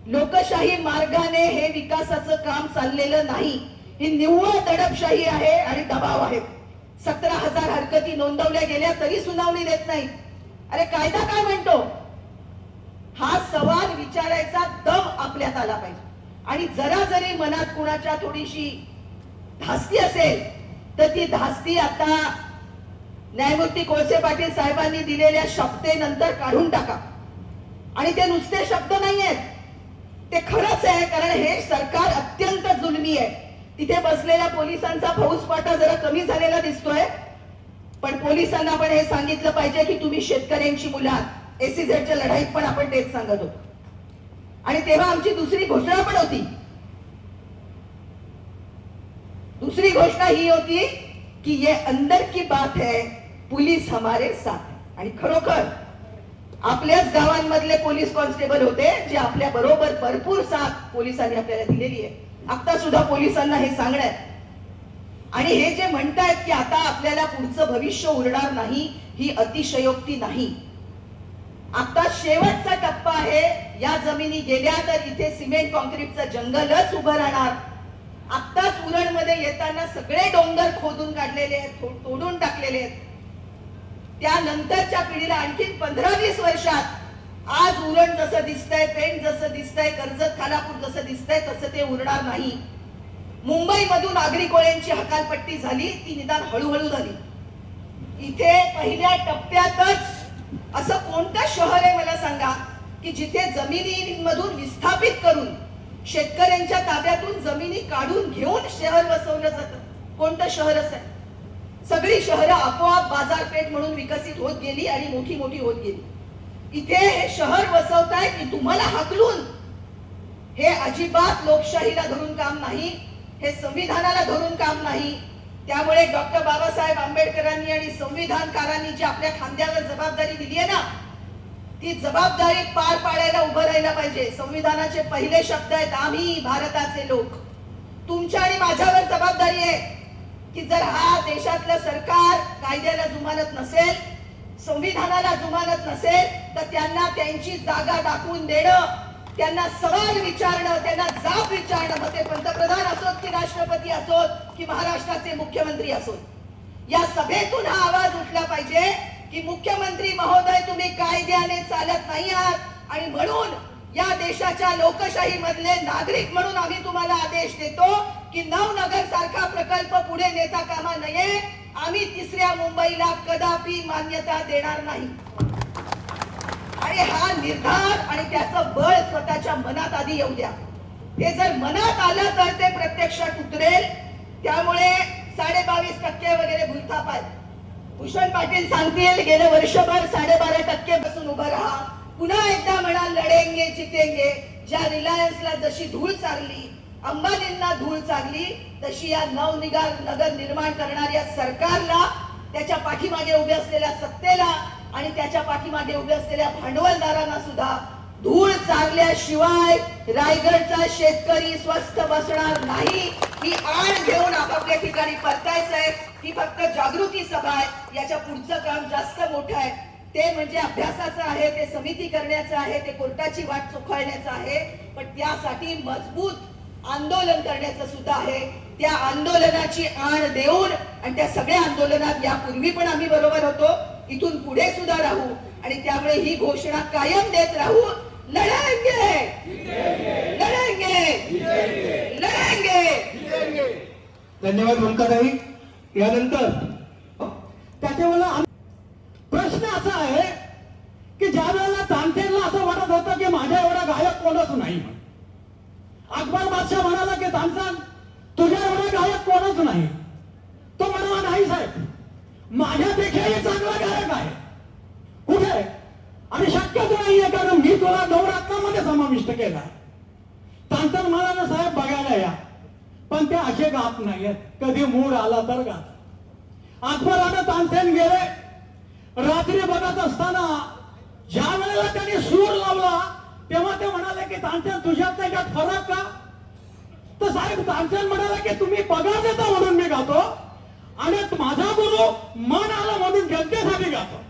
लोकशाही मार्गाने हे विकासाचं काम चाललेलं नाही. ही निव्वळ दडपशाही आहे आणि दबाव आहे. 17,000 हरकती नोंदवल्या गेल्या तरी सुनावणी देत नाही. अरे कायदा काय म्हणतो? हा सवाल विचारायचा दम आपल्यात आला पाहिजे. आणि जरा जरी मनात कुणाच्या थोडीशी धास्ती असेल तर ती धास्ती आता न्यायमूर्ती कोळसे पाटील साहेबांनी दिलेल्या शब्देनंतर काढून टाका. आणि ते नुसते शब्द नाही आहेत, ते खरंच आहे. कारण हे सरकार अत्यंत जुलमी आहे. तिथे बसलेल्या पोलिसांचा फौजफाटा जरा कमी झालेला दिसतोय, पण पोलिसांना पण हे सांगितलं पाहिजे की तुम्ही शेतकऱ्यांची मुलं आहात. SEZच्या लढाईत पण आपण तेच सांगत होतो. आणि तेव्हा आमची दुसरी घोषणा पण होती. दुसरी घोषणा ही होती की ये अंदर की बात है, पुलिस हमारे साथ है. आणि खरोखर आपल्याच गावांमधले पोलीस कॉन्स्टेबल होते जे आपल्या बरोबर भरपूर साथ पोलिसांनी आपल्याला दिलेली आहे. आता सुद्धा पोलिसांना हे सांगणं आहे. आणि हे जे म्हणतायत की आता आपल्याला पुढचं भविष्य उरणार नाही, ही अतिशयोक्ती नाही. आता शेवटचा टप्पा आहे. या जमिनी गेल्या तर इथे सिमेंट कॉन्क्रीटचं जंगलच उभं राहणार. आत्ताच उरणमध्ये येताना सगळे डोंगर खोदून काढलेले आहेत, तोडून टाकलेले आहेत. त्यानंतरच्या पिढीला आणखी 15-20 वर्षात आज उरण जसं दिसतंय, पेण जसं दिसतंय, कर्जत, खानापूर जसं दिसतंय तसं ते उरणार नाही. मुंबईमधून आगरी कोळ्यांची हकालपट्टी झाली, ती निदान हळूहळू झाली. इथे पहिल्या टप्प्यातच असं कोणतं शहर आहे मला सांगा की जिथे जमिनीमधून विस्थापित करून शेतकऱ्यांच्या ताब्यातून जमिनी काढून घेऊन शहर वसवलं जातं? कोणतं शहर असं? सगळी शहरं आपोआप बाजारपेठ म्हणून विकसित होत गेली आणि मोठी मोठी होत गेली. इथे हे शहर वसवताय की तुम्हाला हाकलून? हे अजिबात लोकशाहीला धरून काम नाही, हे संविधानाला धरून काम नाही. त्यामुळे डॉक्टर बाबासाहेब आंबेडकरांनी आणि संविधानकारांनी जी आपल्या खांद्यावर जबाबदारी दिली आहे ना, ती जबाबदारी पार पाडायला उभं राहायला पाहिजे. संविधानाचे पहिले शब्द आहेत, आम्ही भारताचे लोक. तुमच्या आणि माझ्यावर जबाबदारी आहे की जर हा देशातलं सरकार कायद्याला जुमानत नसेल, संविधानाला जुमानत नसेल, तर त्यांना त्यांची जागा दाखवून देणं, त्यांना सवाल विचारणं, त्यांना जाब विचारणं, मग ते पंतप्रधान असोत की राष्ट्रपती असोत की महाराष्ट्राचे मुख्यमंत्री असोत. या सभेतून हा आवाज उठला पाहिजे की मुख्यमंत्री महोदय, तुम्ही कायद्याने चालत नाही आहात आणि म्हणून या देशाच्या लोकशाही मधले नागरिक म्हणून आम्ही तुम्हाला आदेश देतो की नवनगर सारखा प्रकल्प पुढे नेता कामा नये. आम्ही 3ऱ्या मुंबईला कदापि मान्यता देणार नाही. आणि हा निर्धार आणि त्याचं बळ स्वतःच्या मनात आधी येऊ द्या. ते जर मनात आलं तर ते प्रत्यक्षात उतरेल. त्यामुळे 22.5% वगैरे भूलथाप आहे. भूषण पाटील सांगतील गेले वर्षभर 12.5% बसून उभं राहा. पुन्हा एकदा म्हणाल लढेंगे जितेंगे. ज्या रिलायन्सला जशी धूळ चालली, अंबानींना धूळ चालली, तशी या नगर निर्माण करणाऱ्या सरकारला, त्याच्या पाठीमागे उभे असलेल्या सत्तेला आणि त्याच्या पाठीमागे उभे असलेल्या भांडवलदारांना सुद्धा धूळ चालल्याशिवाय रायगडचा शेतकरी स्वस्थ बसणार नाही. ही आण घेऊन आपापल्या ठिकाणी परतायचं आहे. ही फक्त जागृती सभा आहे. याच्या पुढचं काम जास्त मोठं आहे. ते म्हणजे अभ्यासाचं आहे, ते समिती करण्याचं आहे, ते कोर्टाची वाट चोखाळण्याचं आहे. पण त्यासाठी मजबूत आंदोलन करण्याचं सुद्धा आहे. त्या आंदोलनाची आण देऊन आणि त्या सगळ्या आंदोलनात यापूर्वी पण आम्ही बरोबर होतो, इथून पुढे सुद्धा राहू आणि त्यामुळे ही घोषणा कायम देत राहू लढेंगे लढेंगे लढेंगे. धन्यवाद मुलकाताई. यानंतर त्याच्यावेळेला प्रश्न असा आहे की ज्या वेळेला तानसेनला असं वाटत होतं की माझ्या एवढा गायक कोणच नाही, अकबर बादशाह म्हणाला की तानसेन तुझ्या एवढा गायक कोणच नाही. तो म्हणाला नाही साहेब, माझ्यापेक्षाही चांगला गायक आहे. कुठे? आणि शक्यच नाहीये, कारण मी तुला नवरत्नामध्ये समाविष्ट केला. तानसेन म्हणाला साहेब बघायला या, पण ते असे गात नाहीयेत, कधी मूड आला तर गात. अकबर आणि तानसेन गेले. रात्री बघत असताना ज्या वेळेला त्यांनी सूर लावला तेव्हा ते म्हणाले की तानसेन तुझ्यात नाही त्यात फरक का? तर साहेब तानसेन म्हणाले की तुम्ही पगार देता म्हणून मी गातो आणि माझा गुरु मन आला म्हणून जनतेसाठी गातो.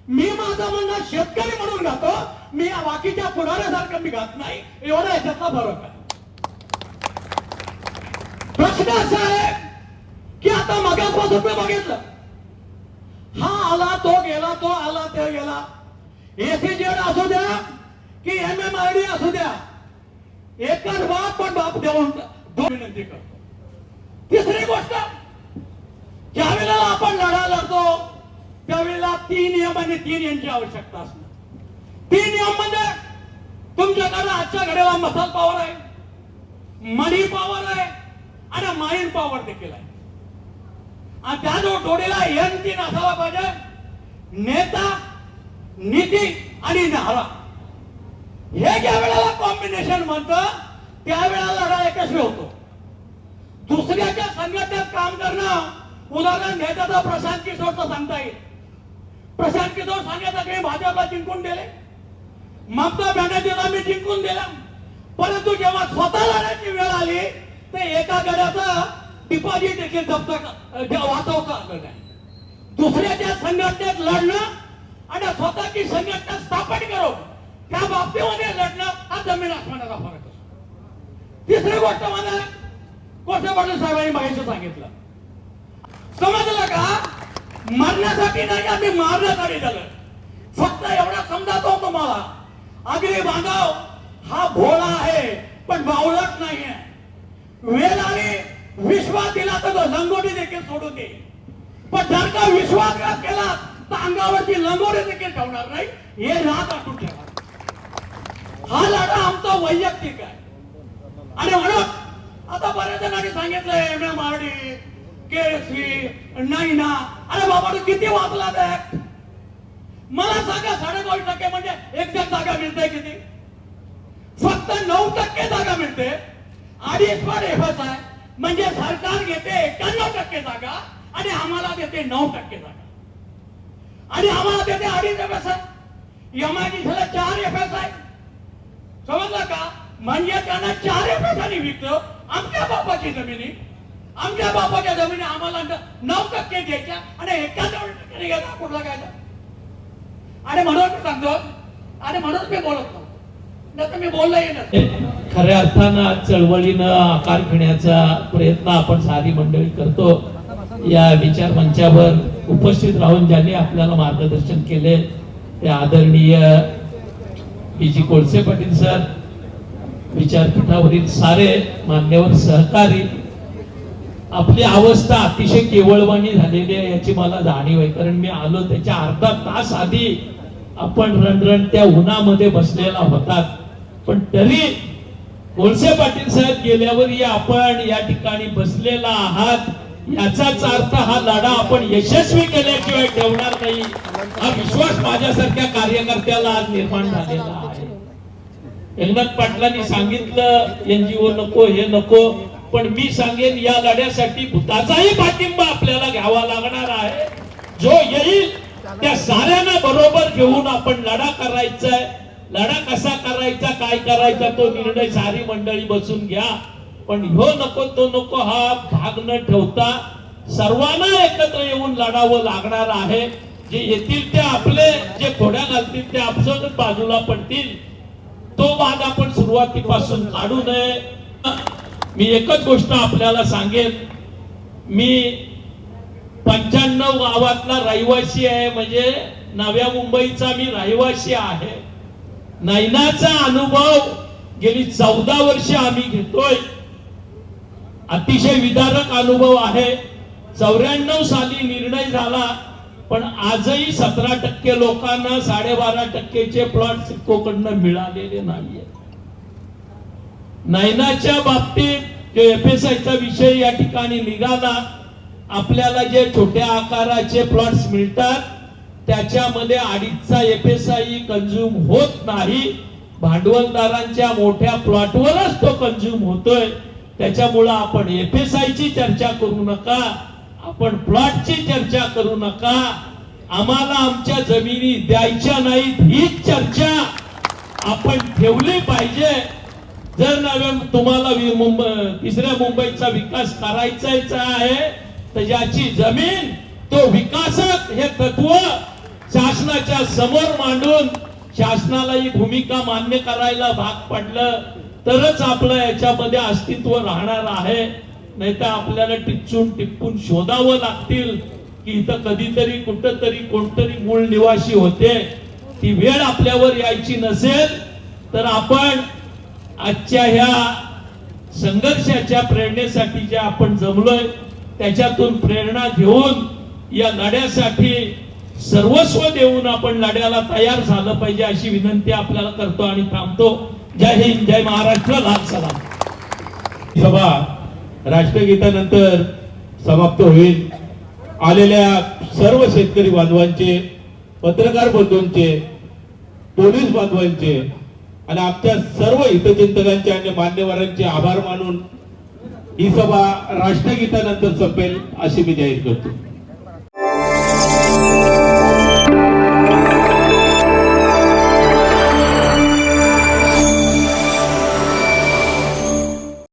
मी माझं म्हणणं शेतकरी म्हणून गातो. मी या बाकीच्या पुढाऱ्यासारखं मी गात नाही. एवढा याच्यातला फरक आहे. प्रश्न असा आहे की आता मगापासून मी बघितलं, हा आला तो गेला, तो आला ते गेला. एसीजेड असू द्या की MMID असू द्या, एकच बाप पण बाप देऊन दोन विनंती करतो. तिसरी गोष्ट, ज्या वेळेला आपण लढा लढतो त्यावेळेला 3 नियम आणि 3 यांची आवश्यकता असते. 3 नियम म्हणजे तुमच्याकडे आजच्या घडीला मसल पॉवर आहे, मनी पॉवर आहे आणि माइंड पॉवर देखील आहे. आणि त्या जो जोडीला N3 असायला पाहिजे, नेता, नीती आणि नारा. हे ज्या वेळेला कॉम्बिनेशन म्हणतं त्यावेळेला लढा यशस्वी होतो. दुसऱ्याच्या संघटनेत काम करणं, उदाहरण घ्यायचं तर प्रशांत किशोरचं सांगता येईल. प्रशांत किशोर सांगायचं की भाजपला जिंकून दिले, ममता बॅनर्जीला मी जिंकून दिला, परंतु जेव्हा स्वतः लढायची वेळ आली तर एका गड्याचं डिपॉझिट देखील जप्त वाचवता आलं नाही. दुसऱ्याच्या संघटनेत लढणं आणि स्वतःची संघटना स्थापन करून त्या बाबतीमध्ये लढणं हा जमीन आसमानाचा फरक असतो. तिसरी गोष्ट मला कोठे पाटील साहेबांनी माहिती सांगितलं, समजलं का? मरण्यासाठी नाही, आम्ही मारण्यासाठी झालं. फक्त एवढा समजातो तुम्हाला, आगरी बांधव हा भोळा आहे पण बावळट नाहीये. वेळ आली, विश्वास दिला तर तो लंगोटी देखील सोडून दे, पण जर का विश्वासघात केला तर अंगावरची लंगोटी देखील ठेवणार नाही. हे रात आठवून ठेवा. हा लढा आमचा वैयक्तिक आहे. आणि म्हणून आता बऱ्याच जणांनी सांगितलंय MMID, KSV नाही ना. अरे बाबा तू किती वाचला ते मला सांगा. 2.5% म्हणजे 1 जागा मिळते किती? फक्त 9% जागा मिळते. 2.5% आहे म्हणजे सरकार घेते 91% जागा आणि आम्हाला देते 9% जागा आणि आम्हाला देते 2.5%. MID 4% आहे. समजलं का? म्हणजे त्यांना 4% विकलं आमच्या बापाची जमिनी. आमच्या बापाच्या जमिनी आम्हाला 9% द्यायच्या आणि 91% घ्यायचा. कुठला काय? आणि म्हणून मी सांगतो आणि म्हणून मी बोलत नव्हतो, नाही तर मी बोललंही नसतं. खऱ्या अर्थानं चळवळीनं आकार घेण्याचा प्रयत्न आपण सारी मंडळी करतो. या विचार मंचावर उपस्थित राहून ज्यांनी आपल्याला मार्गदर्शन केले ते आदरणीय BG कोळसे पाटील सर, विचारपीठावरील सारे मान्यवर सहकारी. आपली अवस्था अतिशय केवळवाणी झालेली आहे याची मला जाणीव आहे, कारण मी आलो त्याच्या अर्धा तास आधी आपण रणरणत्या उन्हामध्ये बसलेला होतात. पण तरी कोळसे पाटील साहेब गेल्यावर आपण या ठिकाणी बसलेला आहात, याचाच अर्थ हा लढा आपण यशस्वी केल्याशिवाय ठेवणार नाही हा विश्वास माझ्यासारख्या कार्यकर्त्याला आज निर्माण झालेला आहे. एकनाथ पाटलांनी सांगितलं NGO नको, हे नको, पण मी सांगेन या लढ्यासाठी भूताचाही पाठिंबा आपल्याला घ्यावा लागणार आहे. जो येईल त्या साऱ्यांना बरोबर घेऊन आपण लढा करायचा आहे. लढा कसा करायचा, काय करायचा तो निर्णय सारी मंडळी बसून घ्या. पण ह्यो नको तो नको हा भाग न ठेवता सर्वांना एकत्र येऊन लढावं लागणार आहे. जे येतील ते आपले, जे खोड्या घालतील ते आपसोबत बाजूला पडतील. तो वाद आपण सुरुवातीपासून काढू नये. मी एकच गोष्ट आपल्याला सांगेन, मी 95 गावातला रहिवासी आहे, म्हणजे नव्या मुंबईचा मी रहिवासी आहे. नैनाचा अनुभव गेली 14 वर्ष आम्ही घेतोय. अतिशय विदारक अनुभव आहे. 94 साली निर्णय झाला, पण आजही 17% लोकांना 12.5%चे प्लॉट सिडकोकडनं मिळालेले नाहीये. नैनाच्या बाबतीत जो FSIचा विषय या ठिकाणी निघाला, आपल्याला जे छोट्या आकाराचे प्लॉट्स मिळतात त्याच्यामध्ये 2.5चा FSI कंझ्युम होत नाही. भांडवलदारांच्या मोठ्या प्लॉटवरच तो कंझ्युम होतोय. त्याच्यामुळं आपण FSIची चर्चा करू नका, आपण प्लॉटची चर्चा करू नका. आम्हाला आमच्या जमिनी द्यायच्या नाहीत हीच चर्चा आपण ठेवली पाहिजे. जर तुम्हाला तिसऱ्या मुंबईचा विकास करायचाच आहे तर ज्याची जमीन तो विकासक हे तत्व शासनाच्या समोर मांडून शासनाला ही भूमिका मान्य करायला भाग पडलं तरच आपलं याच्यामध्ये अस्तित्व राहणार आहे. नाही तर आपल्याला टिपून शोधावं लागतील की इथं कधीतरी कुठंतरी कोणतरी मूळ निवासी होते. ती वेळ आपल्यावर यायची नसेल तर आपण आजच्या ह्या संघर्षाच्या प्रेरणेसाठी जे आपण जमलोय त्याच्यातून प्रेरणा घेऊन या लढ्यासाठी सर्वस्व देऊन आपण लढ्याला तयार झालं पाहिजे अशी विनंती आपल्याला करतो आणि थांबतो. जय हिंद, जय महाराष्ट्र, लाल सलाम. सभा राष्ट्रगीतानंतर समाप्त होईल. आलेल्या सर्व शेतकरी बांधवांचे, पत्रकार बंधूंचे, पोलीस बांधवांचे आणि आमच्या सर्व हितचिंतकांचे आणि मान्यवरांचे आभार मानून ही सभा राष्ट्रगीतानंतर संपेल अशी मी जाहीर करतो.